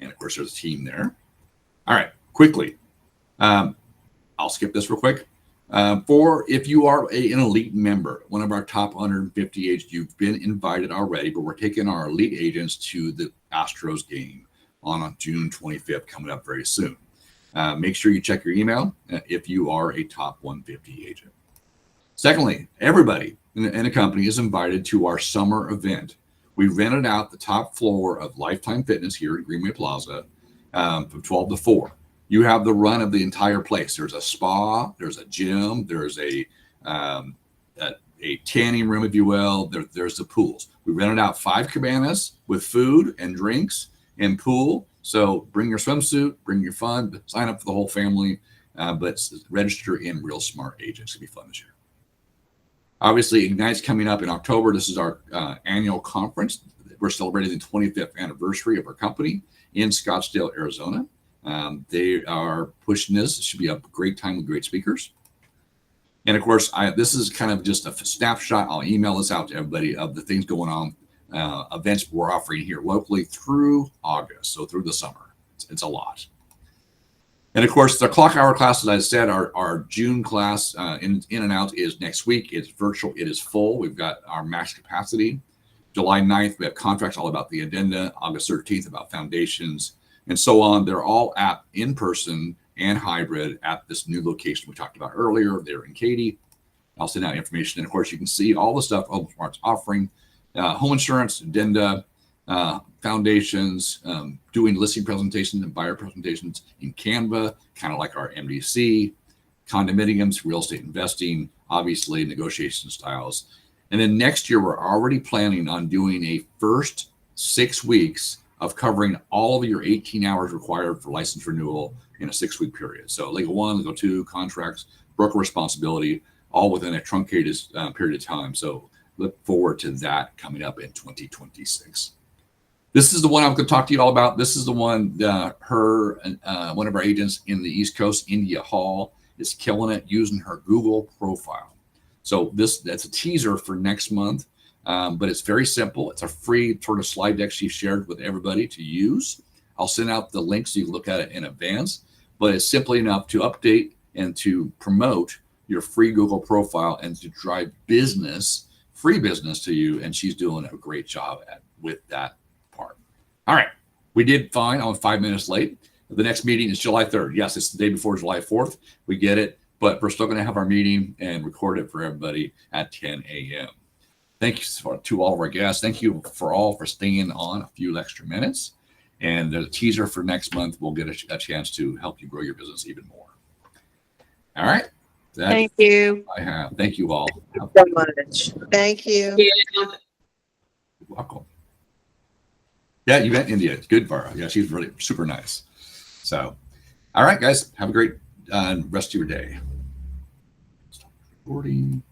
And of course, there's a team there. All right, quickly. I'll skip this real quick. If you are an elite member, one of our top 150 agents, you've been invited already, but we're taking our elite agents to the Astros game on June 25th, coming up very soon. Make sure you check your email if you are a top 150 agent. Secondly, everybody in a company is invited to our summer event. We rented out the top floor of Lifetime Fitness here at Greenway Plaza from 12 to 4. You have the run of the entire place. There's a spa, there's a gym, there's a tanning room, if you will. There's the pools. We rented out 5 cabanas with food and drinks and pool. So bring your swimsuit, bring your fun, sign up for the whole family, but register in Real Smart Agents. It's going to be fun this year. Obviously, Ignite's coming up in October. This is our annual conference. We're celebrating the 25th anniversary of our company in Scottsdale, Arizona. They are pushing this. It should be a great time with great speakers. And of course, this is kind of just a snapshot. I'll email this out to everybody of the things going on, events we're offering here locally through August, so through the summer. It's a lot. And of course, the clock hour class, as I said, our June class in and out is next week. It's virtual. It is full. We've got our max capacity. July 9th, we have contracts all about the addenda. August 13th, about foundations, and so on. They're all at in person and hybrid at this new location we talked about earlier. They're in Katy. I'll send out information. And of course, you can see all the stuff HomeSmart's offering: home insurance, addenda, foundations, doing listing presentations and buyer presentations in Canva, kind of like our MDC, condominiums, real estate investing, obviously negotiation styles. And then next year, we're already planning on doing a first 6 weeks of covering all of your 18 hours required for license renewal in a 6-week period. So legal 1, legal 2, contracts, broker responsibility, all within a truncated period of time. So look forward to that coming up in 2026. This is the one I'm going to talk to you all about. This is the one, one of our agents in the East Coast, India Hall, is killing it using her Google profile. So that's a teaser for next month, but it's very simple. It's a free sort of slide deck she shared with everybody to use. I'll send out the link so you can look at it in advance, but it's simply enough to update and to promote your free Google profile and to drive business, free business to you. And she's doing a great job with that part. All right. We did fine. I'm 5 minutes late. The next meeting is July 3rd. Yes, it's the day before July 4th. We get it, but we're still going to have our meeting and record it for everybody at 10 a.m. Thank you to all of our guests. Thank you for staying on a few extra minutes. And the teaser for next month, we'll get a chance to help you grow your business even more. All right. Thank you I have. Thank you all. so much. Thank you. You're welcome. Yeah, you met India. Good, Vara. Yeah, she's really super nice. So, all right, guys, have a great rest of your day. Stop recording.